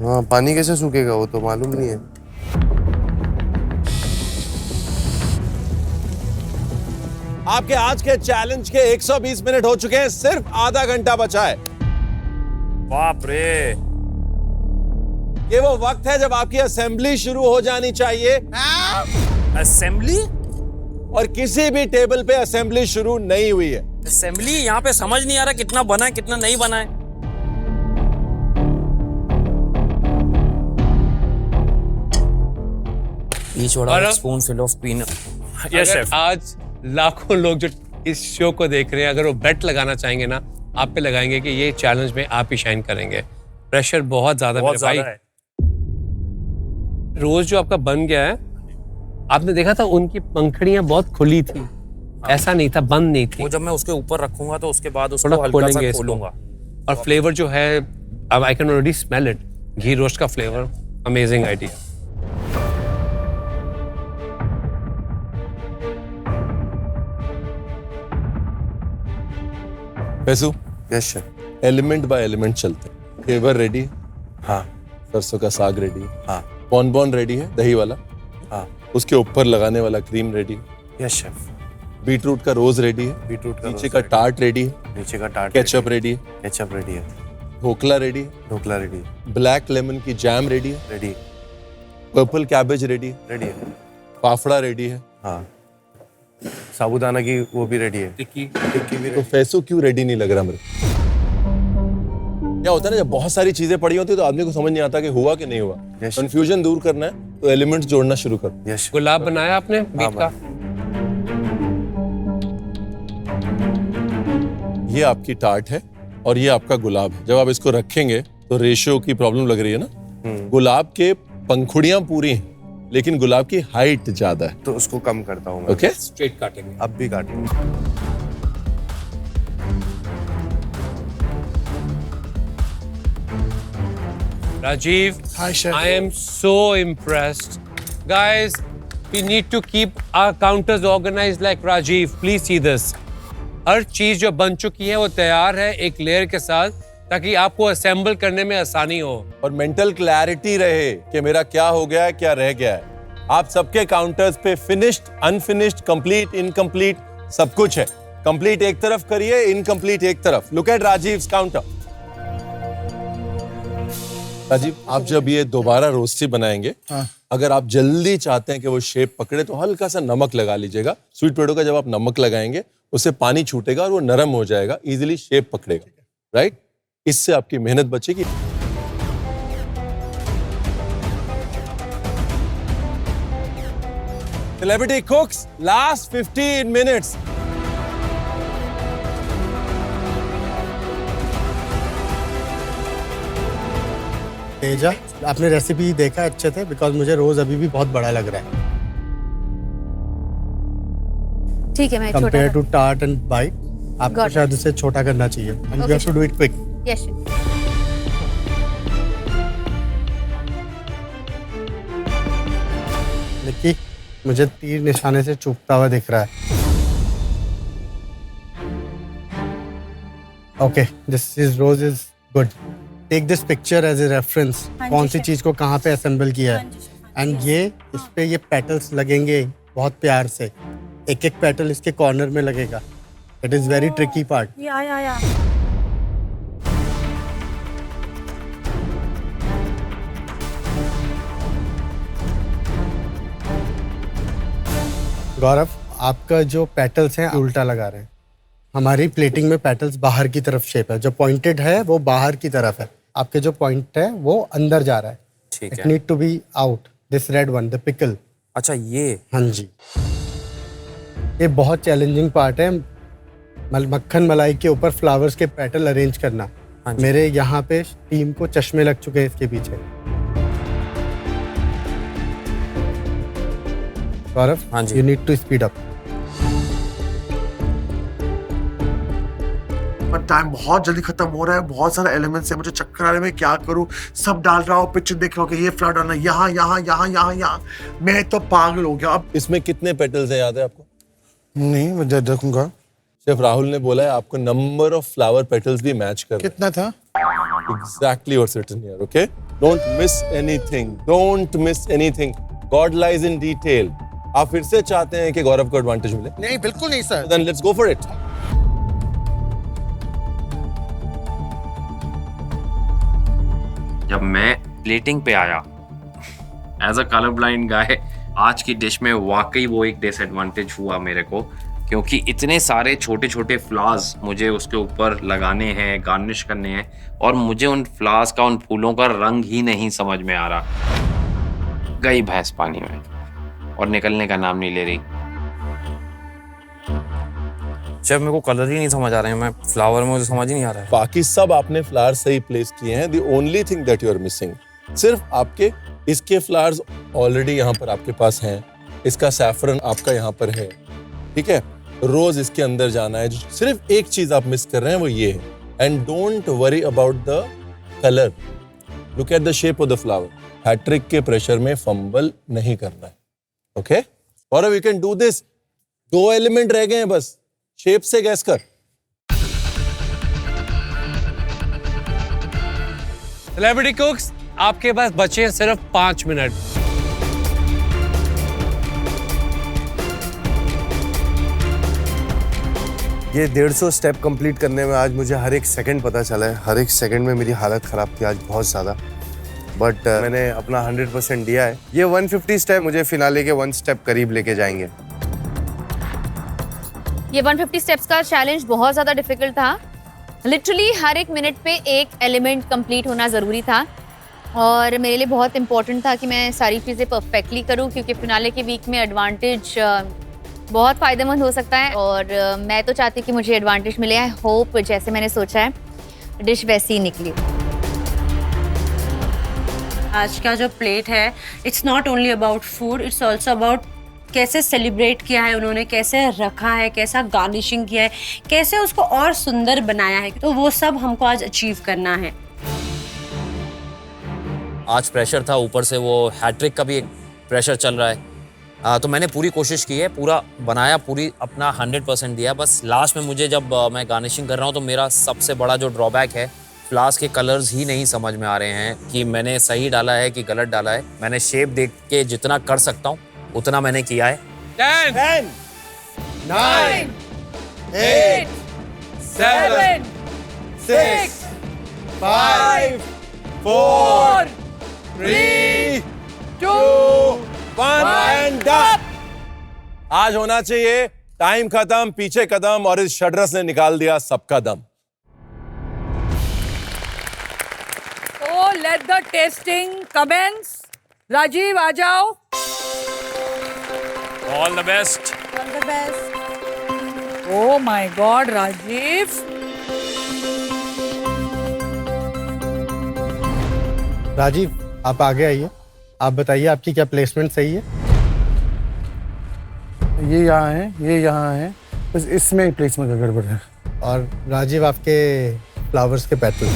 [SPEAKER 10] हाँ, पानी कैसे सूखेगा वो तो मालूम नहीं है।
[SPEAKER 1] आपके आज के चैलेंज के 120 मिनट हो चुके हैं, सिर्फ आधा घंटा बचा है।
[SPEAKER 3] बाप रे,
[SPEAKER 1] ये वो वक्त है जब आपकी असेंबली शुरू हो जानी चाहिए।
[SPEAKER 3] असेंबली?
[SPEAKER 1] और किसी भी टेबल पे असेंबली शुरू नहीं हुई है।
[SPEAKER 3] असेंबली? यहाँ पे समझ नहीं आ रहा कितना बना है कितना नहीं बना है। Each would have a spoonful of peanut. Yes,
[SPEAKER 4] अगर
[SPEAKER 3] chef.
[SPEAKER 4] आज लाखों लोग जो इस शो को देख रहे हैं, अगर वो बेट लगाना चाहेंगे ना, आप पे लगाएंगे कि ये चैलेंज में आप ही शाइन करेंगे। प्रेशर बहुत ज्यादा
[SPEAKER 3] बहुत
[SPEAKER 4] मेरे भाई।
[SPEAKER 3] ज्यादा है।
[SPEAKER 4] रोज जो आपका बन गया है, आपने देखा था उनकी पंखुड़ियां बहुत खुली थी, ऐसा नहीं था, बंद नहीं थी।
[SPEAKER 3] वो जब मैं उसके ऊपर रखूंगा तो उसके बाद उसको
[SPEAKER 4] थोड़ा
[SPEAKER 3] हल्का
[SPEAKER 4] खोलेंगे
[SPEAKER 3] सा
[SPEAKER 4] इसको।
[SPEAKER 3] खोलूंगा।
[SPEAKER 4] और फ्लेवर जो है, अब I can already smell it, ghee roast का फ्लेवर, अमेजिंग आइडिया।
[SPEAKER 1] पैसू,
[SPEAKER 10] yes chef.
[SPEAKER 1] Element by element चलते हैं। फ्लेवर रेडी है?
[SPEAKER 10] हाँ
[SPEAKER 1] सरसों का साग रेडी है?
[SPEAKER 10] हाँ
[SPEAKER 1] बॉन रेडी है, दही वाला?
[SPEAKER 10] हाँ
[SPEAKER 1] उसके ऊपर लगाने वाला क्रीम रेडी है?
[SPEAKER 10] Yes chef.
[SPEAKER 1] बीटरूट का रोज रेडी है?
[SPEAKER 10] बीटरूट का
[SPEAKER 1] नीचे का टार्ट रेडी है?
[SPEAKER 10] नीचे का टार्ट
[SPEAKER 1] केचप रेडी है?
[SPEAKER 10] केचप रेडी है।
[SPEAKER 1] ढोकला रेडी है?
[SPEAKER 10] ढोकला रेडी है।
[SPEAKER 1] ब्लैक लेमन की जैम रेडी है?
[SPEAKER 10] रेडी
[SPEAKER 1] पर्पल कैबेज रेडी है?
[SPEAKER 10] रेडी है।
[SPEAKER 1] फाफड़ा रेडी है?
[SPEAKER 10] हाँ साबूदाना की वो भी रेडी है।
[SPEAKER 4] टिक्की
[SPEAKER 10] भी
[SPEAKER 1] तो फैसू क्यों रेडी नहीं लग रहा मेरे? क्या होता है ना, जब बहुत सारी चीजें पड़ी होती है तो आदमी को समझ नहीं आता कि हुआ कि नहीं हुआ।
[SPEAKER 10] Yes.
[SPEAKER 1] कंफ्यूजन दूर करना है तो एलिमेंट्स जोड़ना शुरू करो।
[SPEAKER 10] यस
[SPEAKER 4] गुलाब बनाया आपने बीट का?
[SPEAKER 1] ये आपकी टार्ट है और ये आपका गुलाब है। जब आप इसको रखेंगे तो रेशियो की प्रॉब्लम लग रही है ना। गुलाब के पंखुड़ियां पूरी हैं लेकिन गुलाब की हाइट ज्यादा है,
[SPEAKER 10] तो उसको कम करता हूँ मैं।
[SPEAKER 1] ओके?
[SPEAKER 4] स्ट्रेट काटेंगे।
[SPEAKER 10] अब भी काटूंगा।
[SPEAKER 4] Rajiv,
[SPEAKER 11] Hi, chef.
[SPEAKER 4] I am so impressed. Guys, we need to keep our counters organized like Rajiv. Please see this. हर चीज जो बन चुकी है वो तैयार है एक लेयर के साथ, ताकि आपको असेंबल करने में आसानी हो
[SPEAKER 1] और मेंटल क्लैरिटी रहे कि मेरा क्या हो गया है, क्या रह गया है। आप सबके काउंटर्स पे फिनिश्ड, अनफिनिश्ड, कंप्लीट, इनकम्प्लीट सब कुछ है। कंप्लीट एक तरफ करिए, इनकम्प्लीट एक तरफ। Look at Rajiv's counter. Rajiv, आप जब ये दोबारा रोस्टी बनाएंगे, अगर आप जल्दी चाहते हैं कि वो शेप पकड़े तो हल्का सा नमक लगा लीजिएगा। स्वीट पोटैटो का जब आप नमक लगाएंगे उससे पानी छूटेगा और वो नरम हो जाएगा, इजीली शेप पकड़ेगा, राइट? इससे आपकी मेहनत बचेगी। Celebrity cooks, last 15 minutes.
[SPEAKER 2] Teja, आपने रेसिपी देखा अच्छे थे? बिकॉज मुझे रोज अभी भी बहुत बड़ा लग रहा है
[SPEAKER 9] ठीक है मैं छोटा
[SPEAKER 2] compare to tart and bite. आपको
[SPEAKER 9] Got it.
[SPEAKER 2] शायद उसे छोटा करना चाहिए and you have to do it quick.
[SPEAKER 9] Yes
[SPEAKER 2] Nikki, मुझे तीर निशाने से चुभता हुआ दिख रहा है। Okay, this is rose is good. Take this picture as a reference.
[SPEAKER 12] हाँ जी,
[SPEAKER 2] कौन सी
[SPEAKER 12] शेफ।
[SPEAKER 2] चीज को कहाँ पे असेंबल किया है। एंड ये इस पे ये पेटल्स लगेंगे बहुत प्यार से, एक एक पेटल इसके कॉर्नर में लगेगा। It is very tricky part.
[SPEAKER 12] या
[SPEAKER 2] गौरव, आपका जो पेटल्स हैं उल्टा लगा रहे हैं। हमारी प्लेटिंग में पेटल्स बाहर की तरफ शेप है, जो पॉइंटेड है वो बाहर की तरफ है, आपके जो पॉइंट है वो अंदर जा रहा है।
[SPEAKER 3] ठीक
[SPEAKER 2] इट
[SPEAKER 3] है।
[SPEAKER 2] Need to be out. This red one, the pickle.
[SPEAKER 3] अच्छा ये
[SPEAKER 2] हाँ जी, ये बहुत चैलेंजिंग पार्ट है। मक्खन मलाई के ऊपर फ्लावर्स के पेटल अरेंज करना।
[SPEAKER 3] हाँ जी।
[SPEAKER 2] मेरे यहाँ पे टीम को चश्मे लग चुके हैं इसके पीछे। गौरव,
[SPEAKER 3] हाँ जी।
[SPEAKER 2] You need to speed up.
[SPEAKER 8] Time बहुत जल्दी खत्म हो रहा है, बहुत सारे एलिमेंट्स है, मुझे चक्कर आ रहे हैं, मैं क्या करूं। सब डाल रहा हूँ, पिक्चर देख रहा हूँ कि ये फ्लावर डालना, यहाँ यहाँ यहाँ यहाँ यहाँ। मैं तो पागल हो गया। अब
[SPEAKER 1] इसमें कितने पेटल्स हैं याद है आपको?
[SPEAKER 11] नहीं, मैं देखूंगा।
[SPEAKER 1] शेफ राहुल ने बोला है आपको नंबर ऑफ फ्लावर पेटल्स भी मैच कर
[SPEAKER 11] कितना था?
[SPEAKER 1] Exactly what's written here, okay? Don't miss anything, don't miss anything. God lies in detail. आप फिर से चाहते हैं कि गौरव को एडवांटेज मिले?
[SPEAKER 11] नहीं, बिल्कुल नहीं sir.
[SPEAKER 1] Then let's go for it.
[SPEAKER 7] जब मैं प्लेटिंग पे आया, as a colour blind guy आज की डिश में वाकई वो एक डिसएडवांटेज हुआ मेरे को, क्योंकि इतने सारे छोटे छोटे फ्लावर्स मुझे उसके ऊपर लगाने हैं, गार्निश करने हैं, और मुझे उन फ्लावर्स का, उन फूलों का रंग ही नहीं समझ में आ रहा। गई भैंस पानी में और निकलने का नाम नहीं ले रही।
[SPEAKER 3] जब मेरे को कलर ही नहीं समझ आ रहे हैं, मैं फ्लावर में मुझे समझ ही नहीं आ रहा है।
[SPEAKER 1] बाकी सब आपने फ्लावर्स सही प्लेस किए हैं। The only thing that you are missing, सिर्फ आपके इसके फ्लावर्स ऑलरेडी यहाँ पर आपके पास हैं, इसका सैफरन आपका यहाँ पर है, ठीक है, रोज इसके अंदर जाना है। सिर्फ एक चीज आप मिस कर रहे हैं, वो ये है। And don't worry about the colour, look at the shape of the flower. Hat trick के प्रेशर में फंबल नहीं करना है, ओके? और we can do this. 2 element रह गए हैं बस, शेप से गैस कर।
[SPEAKER 4] सेलिब्रिटी कुक्स, आपके पास बचे हैं सिर्फ 5 मिनट।
[SPEAKER 10] ये 150 स्टेप कंप्लीट करने में आज मुझे हर एक सेकंड पता चला है। हर एक सेकंड में मेरी हालत खराब थी आज बहुत ज़्यादा, बट मैंने अपना 100% दिया है। ये 150 स्टेप मुझे फिनाले के 1 स्टेप करीब लेके जाएंगे।
[SPEAKER 9] ये 150 स्टेप्स का चैलेंज बहुत ज़्यादा डिफिकल्ट था। लिटरली हर एक मिनट पे एक एलिमेंट कंप्लीट होना ज़रूरी था, और मेरे लिए बहुत इंपॉर्टेंट था कि मैं सारी चीज़ें परफेक्टली करूं, क्योंकि फिनाले के वीक में एडवांटेज बहुत फ़ायदेमंद हो सकता है, और मैं तो चाहती हूँ कि मुझे एडवांटेज मिले। आई होप जैसे मैंने सोचा है डिश वैसी ही निकली।
[SPEAKER 6] आज का जो प्लेट है, it's not only about food, it's also about कैसे सेलिब्रेट किया है उन्होंने, कैसे रखा है, कैसा गार्निशिंग किया है, कैसे उसको और सुंदर बनाया है। तो वो सब हमको आज अचीव करना है।
[SPEAKER 3] आज प्रेशर था, ऊपर से वो हैट्रिक का भी एक प्रेशर चल रहा है। तो मैंने पूरी कोशिश की है, पूरा बनाया, पूरी अपना 100% दिया। बस लास्ट में मुझे जब मैं गार्निशिंग कर रहा हूँ तो मेरा सबसे बड़ा जो ड्रॉबैक है, फ्लावर्स के कलर्स ही नहीं समझ में आ रहे हैं कि मैंने सही डाला है कि गलत डाला है। मैंने शेप देख के जितना कर सकता हूँ उतना मैंने किया है।
[SPEAKER 4] 10,
[SPEAKER 1] 9,
[SPEAKER 4] 8, 7,
[SPEAKER 1] 6, 5, 4, 3, 2, 1 एंड डन। आज होना चाहिए टाइम खत्म, पीछे कदम, और इस शडरस ने निकाल दिया सबका दम।
[SPEAKER 5] तो let the tasting commence. Rajiv आ जाओ।
[SPEAKER 3] All the best.
[SPEAKER 12] All the best.
[SPEAKER 5] Oh my god Rajiv,
[SPEAKER 2] Rajiv, आप आगे आइए। आप बताइए आपकी क्या प्लेसमेंट सही है?
[SPEAKER 11] ये यहाँ है, ये यहाँ है, बस इसमें प्लेसमेंट का गड़बड़ है।
[SPEAKER 2] और राजीव, आपके फ्लावर्स के पेटल।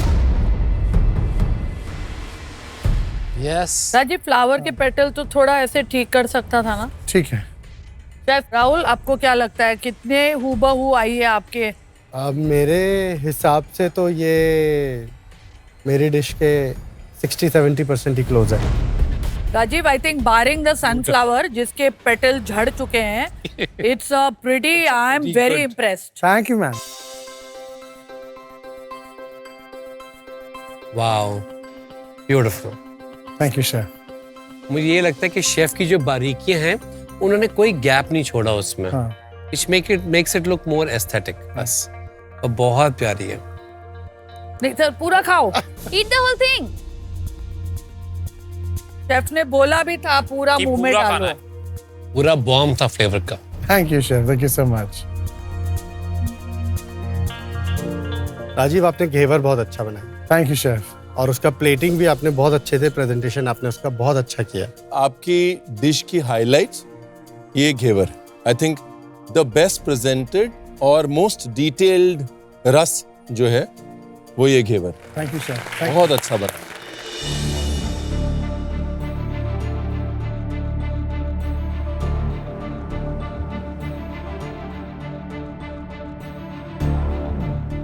[SPEAKER 4] यस।
[SPEAKER 5] राजीव फ्लावर के पेटल तो थोड़ा ऐसे ठीक कर सकता था ना।
[SPEAKER 11] ठीक है।
[SPEAKER 5] शेफ राहुल, आपको क्या लगता है कितने हूबहू आई है आपके?
[SPEAKER 2] अब मेरे हिसाब से तो ये मेरी डिश के 60-70% ही क्लोज है।
[SPEAKER 5] Rajiv, I think barring the sunflower जिसके पेटल झड़ चुके हैं, it's a pretty, I am very impressed.
[SPEAKER 11] Thank you ma'am.
[SPEAKER 4] Wow, beautiful.
[SPEAKER 11] Thank you chef.
[SPEAKER 4] मुझे ये लगता है कि शेफ की जो बारीकियां हैं, उन्होंने कोई गैप नहीं छोड़ा उसमें।
[SPEAKER 11] हाँ।
[SPEAKER 4] It makes it look more aesthetic. बस, और बहुत प्यारी है।
[SPEAKER 5] नहीं सर, पूरा खाओ।
[SPEAKER 9] Eat the whole thing.
[SPEAKER 5] Chef ने बोला भी था पूरा
[SPEAKER 3] कि
[SPEAKER 5] मुंह में
[SPEAKER 3] पूरा
[SPEAKER 5] डालो।
[SPEAKER 3] खाना है।
[SPEAKER 4] पूरा बॉम्ब था फ्लेवर का।
[SPEAKER 11] Thank you chef, thank you so much.
[SPEAKER 2] Rajiv, आपने घेवर बहुत अच्छा बनाया।
[SPEAKER 11] Thank you chef.
[SPEAKER 2] और उसका प्लेटिंग भी आपने बहुत अच्छे से, प्रेजेंटेशन आपने उसका बहुत अच्छा किया।
[SPEAKER 1] आपकी डिश की हाइलाइट्स ये ghevar, I think the best presented और मोस्ट डिटेल्ड रस जो है वो ये घेवर।
[SPEAKER 11] Thank you chef.
[SPEAKER 1] बहुत अच्छा बना।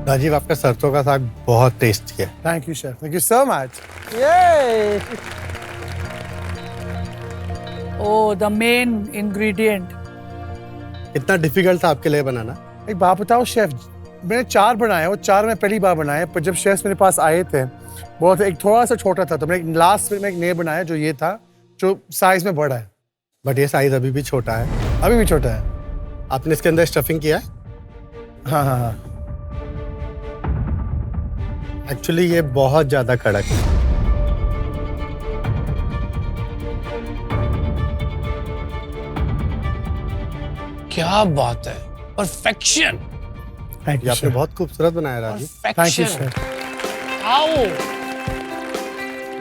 [SPEAKER 2] राजीव, आपका सरसों का साग बहुत टेस्टी है।
[SPEAKER 11] Thank you chef, thank you so much.
[SPEAKER 5] Oh, the main ingredient.
[SPEAKER 2] इतना डिफिकल्ट था आपके लिए बनाना?
[SPEAKER 11] एक बात बताओ शेफ, मैंने 4 बनाए, वो 4 मैं पहली बार बनाए, पर जब शेफ्स मेरे पास आए थे बहुत एक थोड़ा सा छोटा था, तो मैंने लास्ट में एक नया बनाया जो ये था, जो साइज में बड़ा है।
[SPEAKER 2] बट ये साइज अभी भी छोटा है।
[SPEAKER 11] अभी भी छोटा है।
[SPEAKER 2] आपने इसके अंदर स्टफिंग किया है?
[SPEAKER 11] हाँ हाँ हाँ।
[SPEAKER 2] एक्चुअली ये बहुत ज़्यादा कड़क है।
[SPEAKER 4] क्या बात है, परफेक्शन।
[SPEAKER 11] थैंक
[SPEAKER 2] ये
[SPEAKER 11] यू
[SPEAKER 2] आपने
[SPEAKER 11] सर।
[SPEAKER 2] बहुत खूबसूरत बनाया राजीव।
[SPEAKER 11] Thank you sir.
[SPEAKER 4] आओ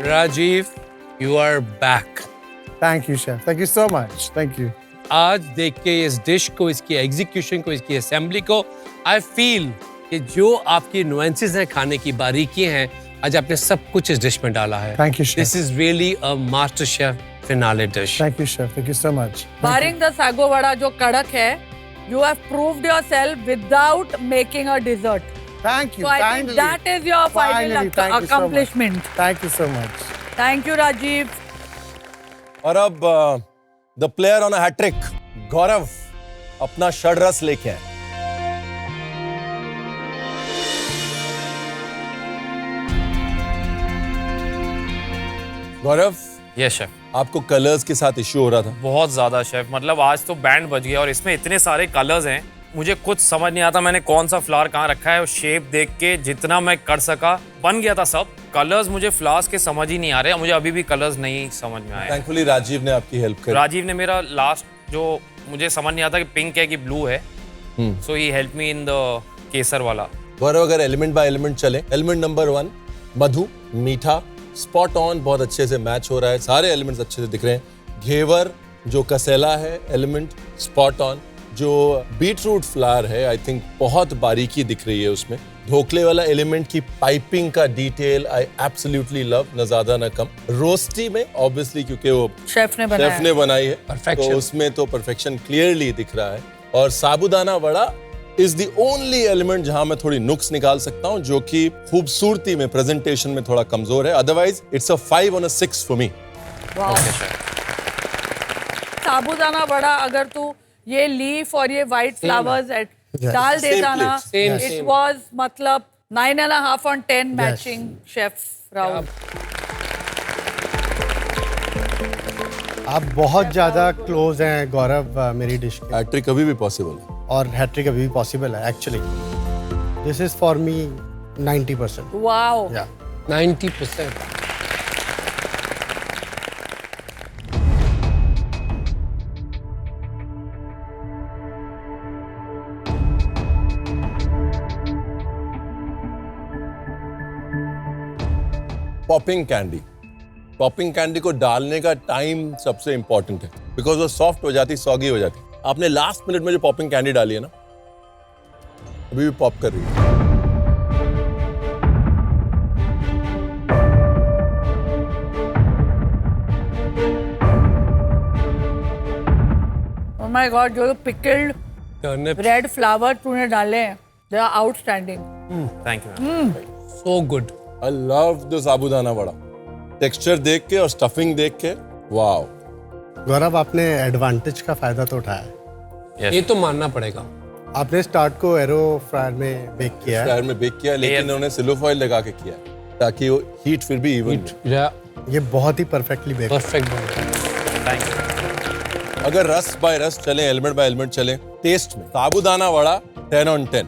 [SPEAKER 4] Rajiv, you are back.
[SPEAKER 11] Thank you chef, thank you so much, thank you.
[SPEAKER 4] आज देख के इस डिश को, इसकी एग्जीक्यूशन को, इसकी असेंबली को, आई फील कि जो आपकी नुएंसेस हैं, खाने की बारीकियां हैं, आज आपने सब कुछ इस डिश में डाला है।
[SPEAKER 11] Thank you chef.
[SPEAKER 4] This is really a master chef finale dish.
[SPEAKER 11] Thank you chef, thank you so much.
[SPEAKER 5] Barring the sago vada जो कड़क है, you have proved yourself without making a dessert.
[SPEAKER 11] Thank you,
[SPEAKER 5] So I think that is your final accomplishment.
[SPEAKER 11] Thank you so much.
[SPEAKER 5] Thank you, Rajiv.
[SPEAKER 1] और अब the player on a hat trick Gaurav अपना षड्रस लेके आए। Gaurav,
[SPEAKER 3] yes chef.
[SPEAKER 1] आपको colours के साथ issue हो रहा था।
[SPEAKER 3] बहुत ज्यादा शेफ, मतलब आज तो बैंड बज गया और इसमें इतने सारे कलर्स हैं, मुझे कुछ समझ नहीं आता मैंने कौन सा फ्लावर कहाँ रखा है। और शेप देख के जितना मैं कर सका बन गया था सब। कलर्स मुझे फ्लावर्स के समझ ही नहीं आ रहे, मुझे अभी भी कलर्स नहीं समझ में आए।
[SPEAKER 1] थैंकफुली राजीव ने आपकी हेल्प करी।
[SPEAKER 3] राजीव ने मेरा लास्ट जो मुझे समझ नहीं आता कि पिंक है कि ब्लू है, सो ही हेल्प मी इन द केसर वाला।
[SPEAKER 1] गौरव, अगर एलिमेंट बाय एलिमेंट चले, एलिमेंट नंबर 1 मधु, मीठा, स्पॉट ऑन, बहुत अच्छे से मैच हो रहा है, सारे एलिमेंट्स अच्छे से दिख रहे हैं। घेवर जो कसेला है, एलिमेंट स्पॉट ऑन। जो बीटरूट फ्लावर है, आई थिंक बहुत बारीकी दिख रही है उसमें। ढोकले वाला एलिमेंट की पाइपिंग का डिटेल आई एब्सोल्युटली लव, न ज्यादा न कम। रोस्टी में ऑब्वियसली क्योंकि वो
[SPEAKER 5] शेफ ने
[SPEAKER 1] बनाई है,
[SPEAKER 4] Perfection.
[SPEAKER 1] तो उसमें तो परफेक्शन क्लियरली दिख रहा है। और sabudana vada is the only element जहां मैं थोड़ी नुक्स निकाल सकता हूं, जो कि खूबसूरती में, प्रेजेंटेशन में थोड़ा कमजोर है। Otherwise it's a 5 on a 6 for me.
[SPEAKER 5] Sabudana vada अगर तू ये लीफ और ये व्हाइट फ्लावर्स डाल देता ना,
[SPEAKER 4] Same,
[SPEAKER 5] इट
[SPEAKER 4] same.
[SPEAKER 5] वाज मतलब 9.5 on 10 मैचिंग शेफ राहुल।
[SPEAKER 2] आप बहुत ज़्यादा क्लोज हैं गौरव मेरी डिश के,
[SPEAKER 1] हैट्रिक कभी भी पॉसिबल है।
[SPEAKER 2] और हैट्रिक अभी भी पॉसिबल है actually. This is for me 90%।
[SPEAKER 5] Wow,
[SPEAKER 2] या
[SPEAKER 4] 90%।
[SPEAKER 1] पॉपिंग कैंडी, पॉपिंग कैंडी को डालने का टाइम सबसे इंपॉर्टेंट है, बिकॉज वो सॉफ्ट हो जाती, सॉगी हो जाती। आपने लास्ट मिनट में जो पॉपिंग कैंडी डाली है ना, अभी भी पॉप कर रही है।
[SPEAKER 5] ओह माय गॉड, जो पिकल्ड
[SPEAKER 4] टर्निप
[SPEAKER 5] रेड फ्लावर तूने डाले हैं, they are outstanding.
[SPEAKER 3] Thank you.
[SPEAKER 4] So good.
[SPEAKER 1] I love the sabudana vada, texture देख के और स्टफिंग देख के, वाओ।
[SPEAKER 2] गौरव, आपने एडवांटेज का फायदा तो उठाया है।
[SPEAKER 4] ये तो मानना पड़ेगा।
[SPEAKER 2] आपने स्टार्ट को एरो फ्रायर में बेक किया है।
[SPEAKER 1] फ्रायर में बेक किया, लेकिन उन्होंने सिलो फॉइल लगा के किया है, ताकि वो हीट फिर भी इवन रहे।
[SPEAKER 2] ये बहुत ही perfectly bake.
[SPEAKER 4] Perfect.
[SPEAKER 3] Thank you.
[SPEAKER 1] अगर रस बाय रस चले, एलिमेंट बाय एलिमेंट चले, टेस्ट में साबूदाना वड़ा 10 on 10।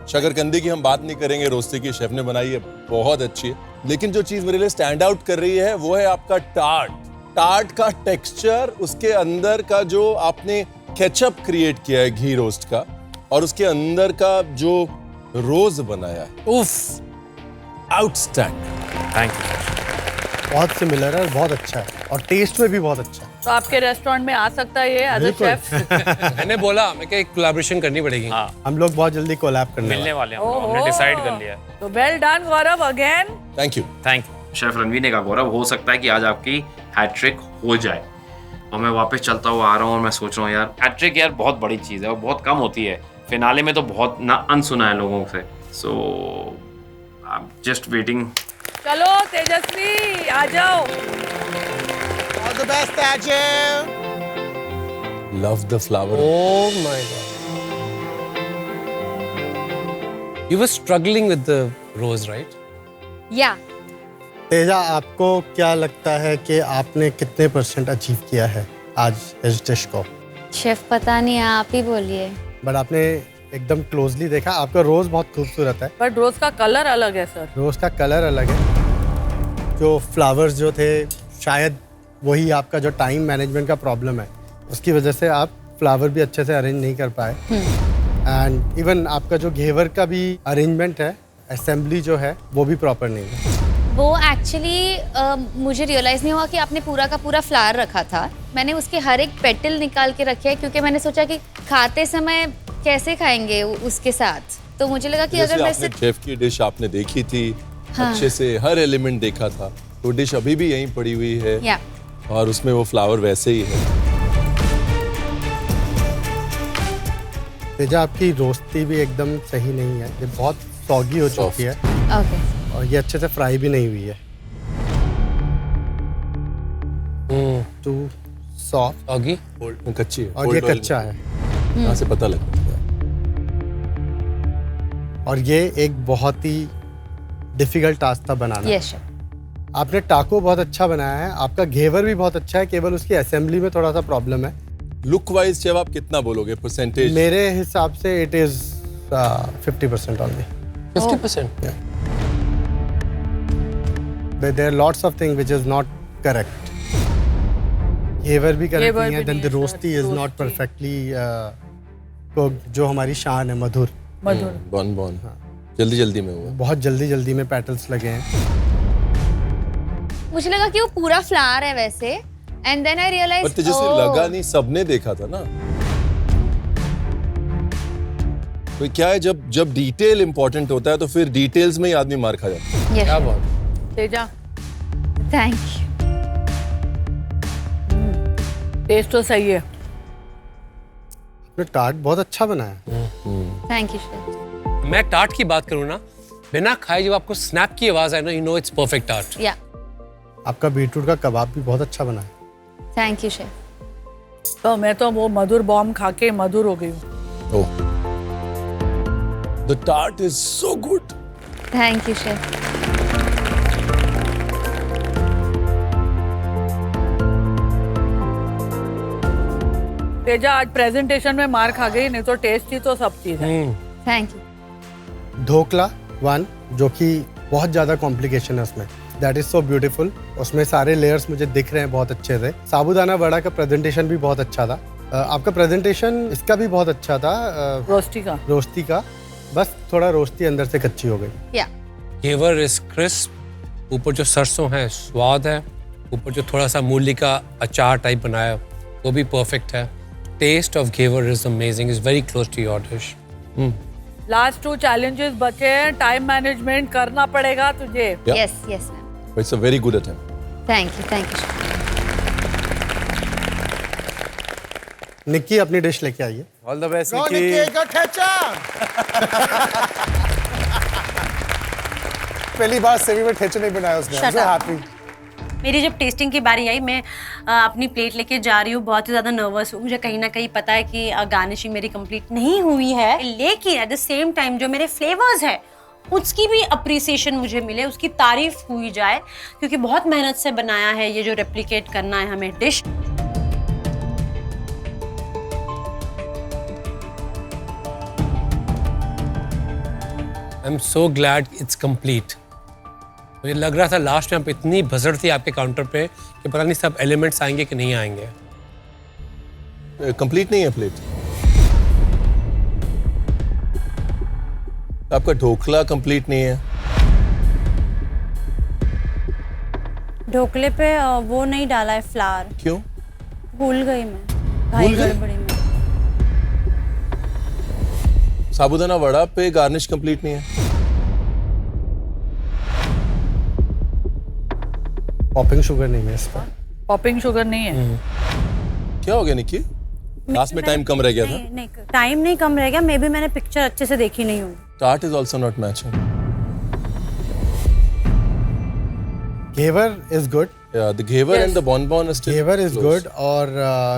[SPEAKER 1] शकरकंदी की हम बात नहीं करेंगे, रोस्ती की शेफ ने बनाई है, बहुत अच्छी है। लेकिन जो चीज मेरे लिए स्टैंड आउट कर रही है वो है आपका टार्ट का टेक्सचर, उसके अंदर का जो आपने केचप क्रिएट किया है घी रोस्ट का, और उसके अंदर का जो रोज बनाया है,
[SPEAKER 4] उफ,
[SPEAKER 1] आउटस्टैंडिंग।
[SPEAKER 3] Thank you.
[SPEAKER 2] बहुत सिमिलर है और बहुत अच्छा है, और टेस्ट में भी बहुत अच्छा है।
[SPEAKER 5] तो आपके रेस्टोरेंट में आ सकता है ये एज अ शेफ।
[SPEAKER 4] मैंने बोला मैं क्या एक कोलैबोरेशन करनी पड़ेगी।
[SPEAKER 3] हाँ,
[SPEAKER 2] हम लोग बहुत जल्दी कोलैब करने
[SPEAKER 3] मिलने
[SPEAKER 2] वाले
[SPEAKER 3] वाले हैं हम लोग, हमने डिसाइड कर लिया है।
[SPEAKER 5] तो well done Gaurav again.
[SPEAKER 1] Thank you.
[SPEAKER 3] Thank you. Chef Ranveer ने कहा गौरव हो सकता है कि आज आपकी हैट्रिक हो जाए, और मैं वापस चलता हुआ आ रहा हूँ और मैं सोच रहा हूँ यार हैट्रिक यार बहुत बड़ी चीज़ है और बहुत कम होती है। फिनाले में तो बहुत ना अनसुना है लोगों से, सो आई एम जस्ट वेटिंग।
[SPEAKER 5] चलो तेजस्वी आ जाओ।
[SPEAKER 11] All the best, Ajay.
[SPEAKER 1] Love the flower.
[SPEAKER 4] Oh my God. You were struggling with the rose, right?
[SPEAKER 9] Yeah.
[SPEAKER 2] Teja, आपको क्या लगता है कि आपने कितने % अचीव किया है आज इस डिश को?
[SPEAKER 9] शेफ पता नहीं, आप ही बोलिए।
[SPEAKER 2] बट आपने एकदम क्लोजली देखा, आपका रोज बहुत खूबसूरत है।
[SPEAKER 5] बट रोज का कलर अलग है सर।
[SPEAKER 2] रोज का कलर अलग है। जो फ्लावर्स जो थे, शायद वही आपका जो टाइम मैनेजमेंट का प्रॉब्लम है, उसकी वजह से आप फ्लावर भी अच्छे से अरेंज नहीं कर पाए। एंड इवन आपका जो घेवर का भी अरेंजमेंट है, असेंबली जो है, वो भी प्रॉपर नहीं है।
[SPEAKER 9] वो एक्चुअली मुझे रियलाइज़ नहीं हुआ कि आपने पूरा का पूरा फ्लावर रखा था। मैंने उसके हर एक पेटल निकाल के रखे हैं क्योंकि मैंने सोचा कि खाते समय कैसे खाएंगे उसके साथ, तो मुझे लगा कि अगर मैं
[SPEAKER 1] आपने शेफ की डिश आपने देखी थी, अच्छे से हर एलिमेंट देखा था, तो डिश अभी भी यहीं पड़ी हुई है और उसमें वो फ्लावर वैसे ही है।
[SPEAKER 2] तेजा, आपकी रोस्टी भी एकदम सही नहीं है, ये बहुत सॉगी हो चुकी है।
[SPEAKER 9] ओके।
[SPEAKER 2] और ये अच्छे से फ्राई भी नहीं हुई है। टू सॉफ्ट,
[SPEAKER 4] सॉगी,
[SPEAKER 1] कच्ची है
[SPEAKER 2] और ये कच्चा है।
[SPEAKER 1] यहाँ से पता लगता है।
[SPEAKER 2] और ये एक बहुत ही डिफिकल्ट टास्क था बनाना।
[SPEAKER 9] Yes chef.
[SPEAKER 2] आपने टाको बहुत अच्छा बनाया है, आपका घेवर भी बहुत अच्छा है, केवल उसकी असेंबली में थोड़ा सा प्रॉब्लम है।
[SPEAKER 1] लुक वाइज शेफ आप कितना बोलोगे परसेंटेज?
[SPEAKER 2] मेरे हिसाब से it is 50% only.
[SPEAKER 4] 50%?
[SPEAKER 2] There are lots of things which is not correct. घेवर भी correct नहीं है, then the roasty is not perfectly cooked, जो हमारी शान है, मधुर।
[SPEAKER 1] बॉन जल्दी जल्दी में हुआ।
[SPEAKER 2] बहुत जल्दी जल्दी में पेटल्स लगे हैं।
[SPEAKER 9] मुझे लगा कि वो पूरा फ्लावर है वैसे, एंड देन आई रियलाइज
[SPEAKER 1] पर जैसे लगा नहीं, सबने देखा था ना। तो क्या है, जब डिटेल इंपॉर्टेंट होता है तो फिर डिटेल्स में ही आदमी मार खा जाता है।
[SPEAKER 4] क्या बात।
[SPEAKER 5] Teja,
[SPEAKER 9] thank you.
[SPEAKER 5] टेस्ट तो सही है।
[SPEAKER 2] आपने टार्ट बहुत अच्छा बनाया।
[SPEAKER 9] Thank you chef.
[SPEAKER 4] मैं टार्ट की बात करूँ ना, बिना खाए जब आपको स्नैप की आवाज आए ना, you know it's perfect tart.
[SPEAKER 9] या
[SPEAKER 2] आपका बीटरूट का कबाब भी बहुत अच्छा बना है।
[SPEAKER 9] Thank you chef.
[SPEAKER 5] तो मैं तो वो मधुर बॉम्ब खा के मधुर हो गई हूँ।
[SPEAKER 1] The tart is so good.
[SPEAKER 9] Thank you chef.
[SPEAKER 5] Teja आज प्रेजेंटेशन में मार खा गई, नहीं तो टेस्ट ही तो सब चीज है।
[SPEAKER 9] Thank you.
[SPEAKER 2] ढोकला 1, जो कि बहुत ज्यादा कॉम्प्लिकेशन है उसमें, दैट इज सो ब्यूटीफुल। उसमें सारे लेयर्स मुझे दिख रहे हैं बहुत अच्छे से। साबूदाना वड़ा का प्रेजेंटेशन भी बहुत अच्छा था। आपका प्रेजेंटेशन इसका भी बहुत अच्छा था, रोस्टी का। बस थोड़ा रोस्टी अंदर से कच्ची हो गई।
[SPEAKER 9] या
[SPEAKER 4] घेवर इज क्रिस्प, ऊपर जो सरसों है स्वाद है, ऊपर जो थोड़ा सा मूली का अचार टाइप बनाया वो भी परफेक्ट है। Taste of ghevar is amazing, is very close to your dish.
[SPEAKER 5] Last 2 challenges बचे हैं, टाइम मैनेजमेंट करना पड़ेगा तुझे।
[SPEAKER 9] Yes yes ma'am.
[SPEAKER 1] It's a very good attempt.
[SPEAKER 9] Thank you chef.
[SPEAKER 2] Nikki अपनी डिश लेके आइए।
[SPEAKER 10] ऑल द बेस्ट
[SPEAKER 11] पहली बार सेवी में ठेचा नहीं बनाया उसने। I'm so happy.
[SPEAKER 6] मेरी जब टेस्टिंग की बारी आई, मैं अपनी प्लेट लेके जा रही हूँ, बहुत ही ज़्यादा नर्वस हूँ। मुझे कहीं ना कहीं पता है कि गार्निशिंग मेरी कंप्लीट नहीं हुई है, लेकिन एट द सेम टाइम जो मेरे फ्लेवर्स है उसकी भी अप्रिसिएशन मुझे मिले, उसकी तारीफ हुई जाए, क्योंकि बहुत मेहनत से बनाया है ये जो रेप्लिकेट करना है हमें dish.
[SPEAKER 4] I am so glad it's complete. मुझे लग रहा था लास्ट में आप इतनी भसड़ थी आपके काउंटर पे कि पता नहीं सब एलिमेंट्स आएंगे कि नहीं आएंगे।
[SPEAKER 1] कंप्लीट नहीं है प्लेट। आपका ढोकला कंप्लीट नहीं है।
[SPEAKER 12] ढोकले पे वो नहीं डाला है फ्लावर।
[SPEAKER 1] क्यों?
[SPEAKER 12] भूल गई मैं, भाई गड़बड़ी में।
[SPEAKER 1] साबूदाना वड़ा पे गार्निश कंप्लीट नहीं है।
[SPEAKER 2] पॉपिंग शुगर नहीं है इसका।
[SPEAKER 5] पॉपिंग शुगर नहीं है।
[SPEAKER 1] क्या हो गया निक्की? लास्ट में टाइम कम रह गया था।
[SPEAKER 12] नहीं, टाइम नहीं कम रह गया, मे बी मैंने पिक्चर अच्छे से देखी नहीं हुई।
[SPEAKER 1] Tart is also not matching.
[SPEAKER 2] Ghevar is good.
[SPEAKER 1] Yeah, the ghevar and the bonbon is still
[SPEAKER 2] Ghevar is
[SPEAKER 1] close.
[SPEAKER 2] good और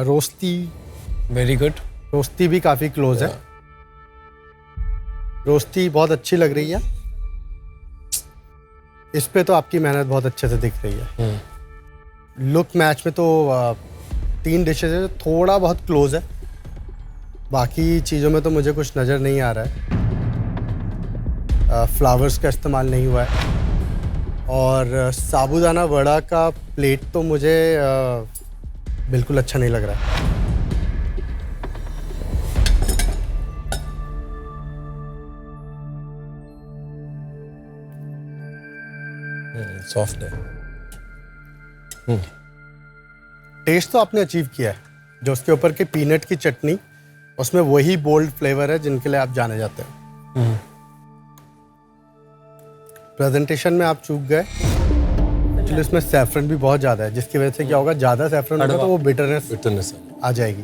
[SPEAKER 2] रोस्टी
[SPEAKER 4] वेरी गुड।
[SPEAKER 2] रोस्टी भी काफी क्लोज है। रोस्टी बहुत अच्छी लग रही है। इस पे तो आपकी मेहनत बहुत अच्छे से दिख रही है। लुक मैच में तो 3 डिशेज है, थोड़ा बहुत क्लोज है। बाकी चीज़ों में तो मुझे कुछ नज़र नहीं आ रहा है। फ्लावर्स का इस्तेमाल नहीं हुआ है और साबूदाना वड़ा का प्लेट तो मुझे बिल्कुल अच्छा नहीं लग रहा है।
[SPEAKER 1] सॉफ्ट है।
[SPEAKER 2] टेस्ट तो आपने अचीव किया है। जो उसके ऊपर की पीनट की चटनी, उसमें वही बोल्ड फ्लेवर है जिनके लिए आप जाने जाते हैं। प्रेजेंटेशन में आप चूक गए। एक्चुअली इसमें सैफरन भी बहुत ज़्यादा है, जिसकी वजह से क्या होगा, ज़्यादा सैफरन होगा तो वो बिटरनेस आ जाएगी।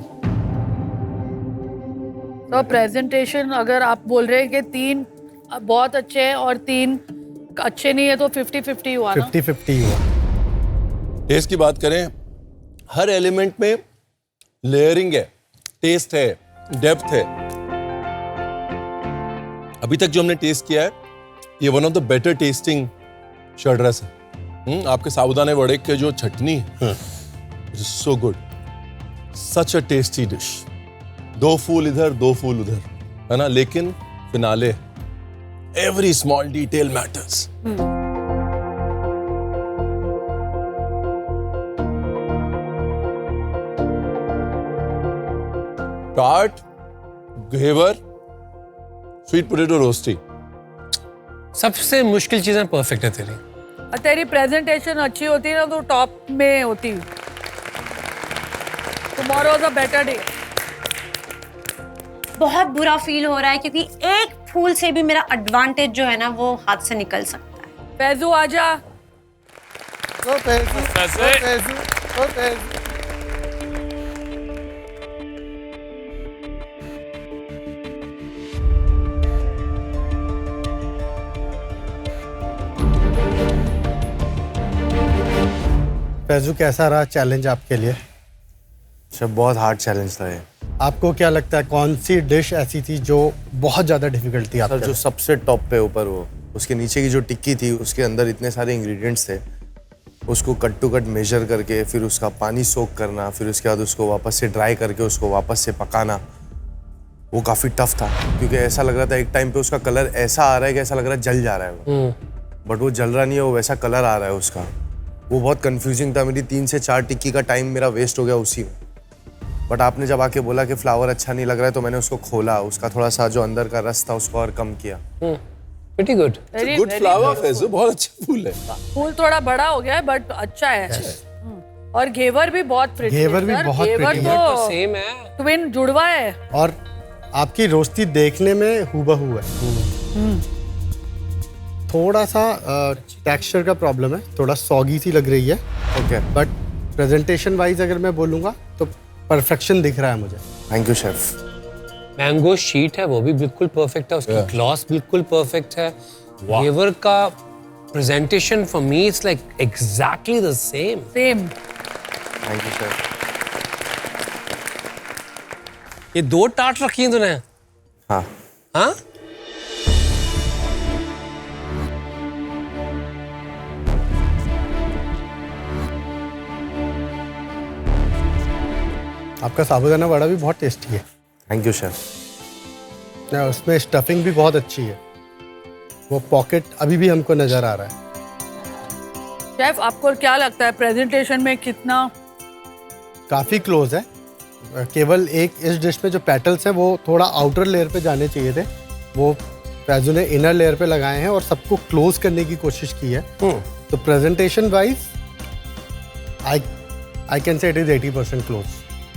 [SPEAKER 5] तो प्रेजेंटेशन अगर आप बोल रहे हैं कि 3 बहुत अच्छे हैं और 3 अच्छे नहीं है तो 50-50 हुआ ना?
[SPEAKER 2] 50-50 हुआ।
[SPEAKER 1] टेस्ट की बात करें, हर एलिमेंट में लेयरिंग है, टेस्ट है, डेप्थ है। अभी तक जो हमने टेस्ट किया है, ये one of the better tasting shirt है। आपके साबूदाने वड़े के जो चटनी है, so good, such a tasty dish. 2 फूल इधर 2 फूल उधर, है ना, लेकिन finale, every small detail matters. Tart, ghevar, sweet potato rosti,
[SPEAKER 4] सबसे मुश्किल चीजें परफेक्ट है तेरी।
[SPEAKER 5] और तेरी प्रेजेंटेशन अच्छी होती ना तो टॉप में होती। Tomorrow is a better day.
[SPEAKER 6] बहुत बुरा फील हो रहा है क्योंकि एक फूल से भी मेरा एडवांटेज जो है ना वो हाथ से निकल सकता है।
[SPEAKER 5] फैजू आजा।
[SPEAKER 2] फैजू, कैसा रहा चैलेंज आपके लिए?
[SPEAKER 10] अच्छा, बहुत हार्ड चैलेंज था ये।
[SPEAKER 2] आपको क्या लगता है कौन सी डिश ऐसी थी जो बहुत ज़्यादा डिफिकल्ट थी आपके
[SPEAKER 10] सर, जो
[SPEAKER 2] लिए?
[SPEAKER 10] सबसे टॉप पे ऊपर वो, उसके नीचे की जो टिक्की थी, उसके अंदर इतने सारे इंग्रेडिएंट्स थे, उसको कट टू कट मेजर करके फिर उसका पानी सोक करना, फिर उसके बाद उसको वापस से ड्राई करके उसको वापस से पकाना, वो काफ़ी टफ था। क्योंकि ऐसा लग रहा था एक टाइम पे उसका कलर ऐसा आ रहा है कि ऐसा लग रहा है जल जा रहा है वो, बट वो जल रहा नहीं है, वो वैसा कलर आ रहा है उसका। वो बहुत कंफ्यूजिंग था। मेरी 3 से 4 टिक्की का टाइम मेरा वेस्ट हो गया उसी में। बट आपने जब आके बोला कि फ्लावर अच्छा नहीं लग रहा है तो मैंने उसको खोला, उसका थोड़ा सा जो अंदर का रस था उसको और कम किया।
[SPEAKER 4] Pretty good.
[SPEAKER 1] Good flower Faizu, बहुत अच्छा फूल है।
[SPEAKER 5] फूल थोड़ा बड़ा हो गया है बट अच्छा है। और घेवर भी बहुत प्रिटी है।
[SPEAKER 2] घेवर भी बहुत
[SPEAKER 5] घेवर
[SPEAKER 2] pretty है।
[SPEAKER 5] तो
[SPEAKER 4] सेम है।
[SPEAKER 5] ट्विन जुड़वा है।
[SPEAKER 2] और आपकी रोस्टी देखने में हूबहू है। थोड़ा सा टेक्सचर का प्रॉब्लम है, थोड़ा सॉगी सी लग रही है।
[SPEAKER 10] ओके,
[SPEAKER 2] बट प्रेजेंटेशन वाइज अगर मैं बोलूँगा तो परफेक्शन दिख रहा है मुझे।
[SPEAKER 10] Thank you chef.
[SPEAKER 4] Mango sheet है वो भी बिल्कुल परफेक्ट है, उसकी ग्लॉस बिल्कुल परफेक्ट है। घेवर का presentation for me it's like exactly the same.
[SPEAKER 10] Thank you chef.
[SPEAKER 4] ये 2 टार्ट रखी हैं तूने?
[SPEAKER 10] हाँ
[SPEAKER 4] हाँ,
[SPEAKER 2] आपका साबूदाना वड़ा भी बहुत टेस्टी है।
[SPEAKER 10] Thank you chef.
[SPEAKER 2] उसमें स्टफिंग भी बहुत अच्छी है। वो पॉकेट अभी भी हमको नजर आ रहा है।
[SPEAKER 5] शेफ, आपको क्या लगता है प्रेजेंटेशन में कितना?
[SPEAKER 2] काफ़ी क्लोज है। केवल एक इस डिश में जो पेटल्स हैं वो थोड़ा आउटर लेयर पे जाने चाहिए थे, वो फैजू ने इनर लेयर पे लगाए हैं और सबको क्लोज करने की कोशिश की है। तो presentation wise I can say it is 80% close.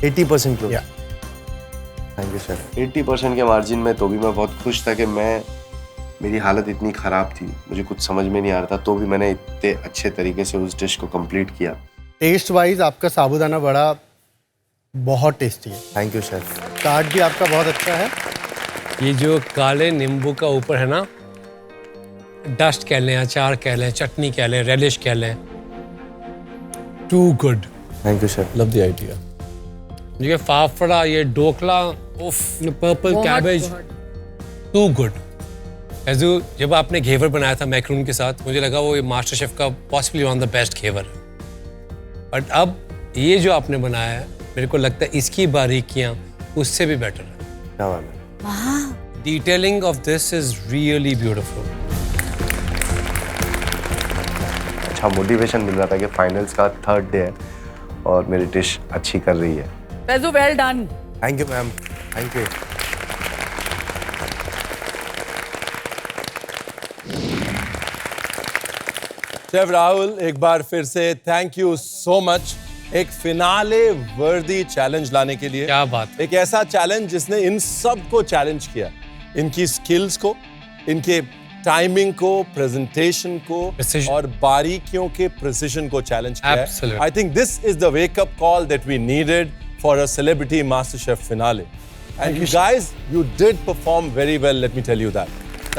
[SPEAKER 10] 80% close.
[SPEAKER 2] या
[SPEAKER 10] थैंक यू सर। 80% के मार्जिन में तो भी मैं बहुत खुश था कि मेरी हालत इतनी ख़राब थी, मुझे कुछ समझ में नहीं आ रहा था, तो भी मैंने इतने अच्छे तरीके से उस डिश को कंप्लीट किया।
[SPEAKER 2] टेस्ट वाइज आपका साबूदाना वड़ा बहुत टेस्टी है।
[SPEAKER 10] Thank you chef.
[SPEAKER 2] चाट भी आपका बहुत अच्छा है।
[SPEAKER 4] ये जो काले नींबू का ऊपर है ना, डस्ट कह लें, अचार कह लें, चटनी कह लें, रेलिश कह लें, too good.
[SPEAKER 10] Thank you chef.
[SPEAKER 1] Love the idea.
[SPEAKER 4] ये फाफड़ा, ये ढोकला, उफ, ये purple cabbage, too good. Faizu, जब आपने घेवर बनाया था मैक्रून के साथ, मुझे लगा वो मास्टर शेफ का possibly one of the best ghevar है। बट अब ये जो आपने बनाया है, मेरे को लगता है इसकी बारीकियां उससे भी बेटर है।
[SPEAKER 10] क्या बात है।
[SPEAKER 4] Detailing of this is really beautiful.
[SPEAKER 10] अच्छा मोटिवेशन मिल रहा था कि फाइनल्स का 3rd डे है और मेरी डिश अच्छी कर रही है।
[SPEAKER 5] Faizu well done.
[SPEAKER 10] Thank you ma'am, thank you.
[SPEAKER 1] Chef Rahul, एक बार फिर से थैंक यू सो मच एक फिनाले वर्दी चैलेंज लाने के लिए।
[SPEAKER 4] क्या बात है।
[SPEAKER 1] एक ऐसा चैलेंज जिसने इन सब को चैलेंज किया, इनकी स्किल्स को, इनके टाइमिंग को, प्रेजेंटेशन को
[SPEAKER 4] Precision.
[SPEAKER 1] और बारीकियों के प्रिसिशन को चैलेंज किया है।
[SPEAKER 4] Absolutely.
[SPEAKER 1] I think this is the wake up call that we needed for a celebrity master chef finale and you guys you did perform very well, let me tell you that.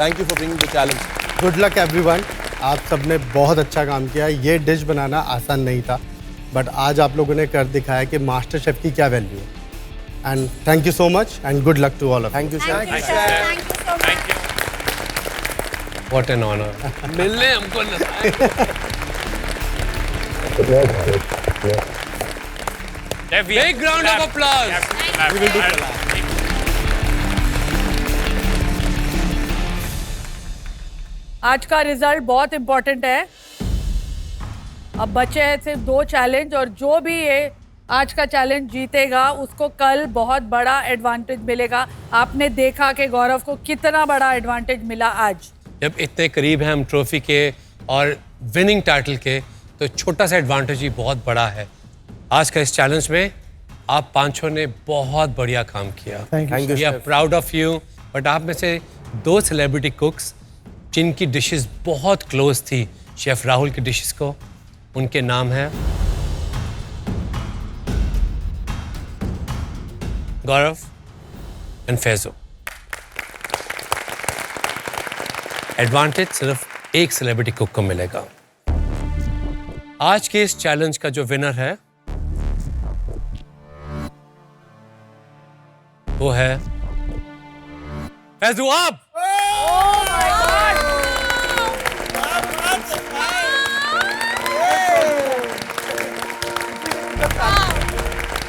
[SPEAKER 1] Thank you for bringing the challenge.
[SPEAKER 2] Good luck everyone. आप सबने बहुत अच्छा काम किया। ये dish बनाना आसान नहीं था, बट आज आप लोगों ने कर दिखाया कि मास्टर शेफ की क्या वैल्यू है। And thank you so much and good luck to all of.
[SPEAKER 10] Thank you sir.
[SPEAKER 6] Thank you so much.
[SPEAKER 4] What an honour. मिलने हमको बिग राउंड ऑफ अप्लॉज।
[SPEAKER 5] आज का रिजल्ट बहुत इंपॉर्टेंट है। अब बचे हैं सिर्फ 2 चैलेंज और जो भी ये आज का चैलेंज जीतेगा उसको कल बहुत बड़ा एडवांटेज मिलेगा। आपने देखा कि गौरव को कितना बड़ा एडवांटेज मिला आज।
[SPEAKER 4] जब इतने करीब हैं हम ट्रॉफी के और विनिंग टाइटल के, तो छोटा सा एडवांटेज ही बहुत बड़ा है। आज का इस चैलेंज में आप पांचों ने बहुत बढ़िया काम किया।
[SPEAKER 11] Thank you,
[SPEAKER 4] we are proud of you. But आप में से 2 सेलिब्रिटी कुक्स जिनकी डिशेस बहुत क्लोज थी शेफ राहुल की डिशेस को, उनके नाम है गौरव एंड फैजू। एडवांटेज सिर्फ एक सेलिब्रिटी कुक को मिलेगा। आज के इस चैलेंज का जो विनर है वो है फैजू। आप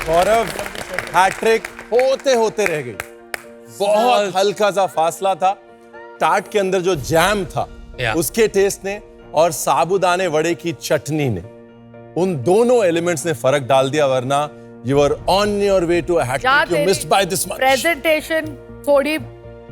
[SPEAKER 1] गौरव हैट्रिक होते होते रह गई। बहुत हल्का सा फासला था। टाट के अंदर जो जैम था उसके टेस्ट ने और साबूदाने वड़े की चटनी ने, उन दोनों एलिमेंट्स ने फर्क डाल दिया, वरना you are on your way to a hat trick. You missed by this much.
[SPEAKER 5] Presentation थोड़ी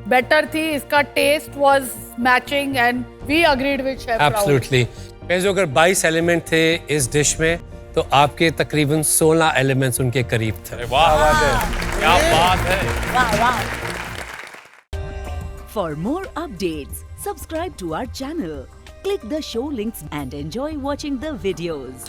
[SPEAKER 5] बेटर थी, इसका taste was matching and we agreed with chef Rahul.
[SPEAKER 4] Absolutely. Faizu, अगर 22 एलिमेंट थे इस डिश में तो आपके तकरीबन 16 एलिमेंट्स उनके करीब थे।
[SPEAKER 7] वाह, क्या बात है।
[SPEAKER 6] वाह वाह।
[SPEAKER 13] For more updates, subscribe to our channel, click the show links and enjoy watching the videos.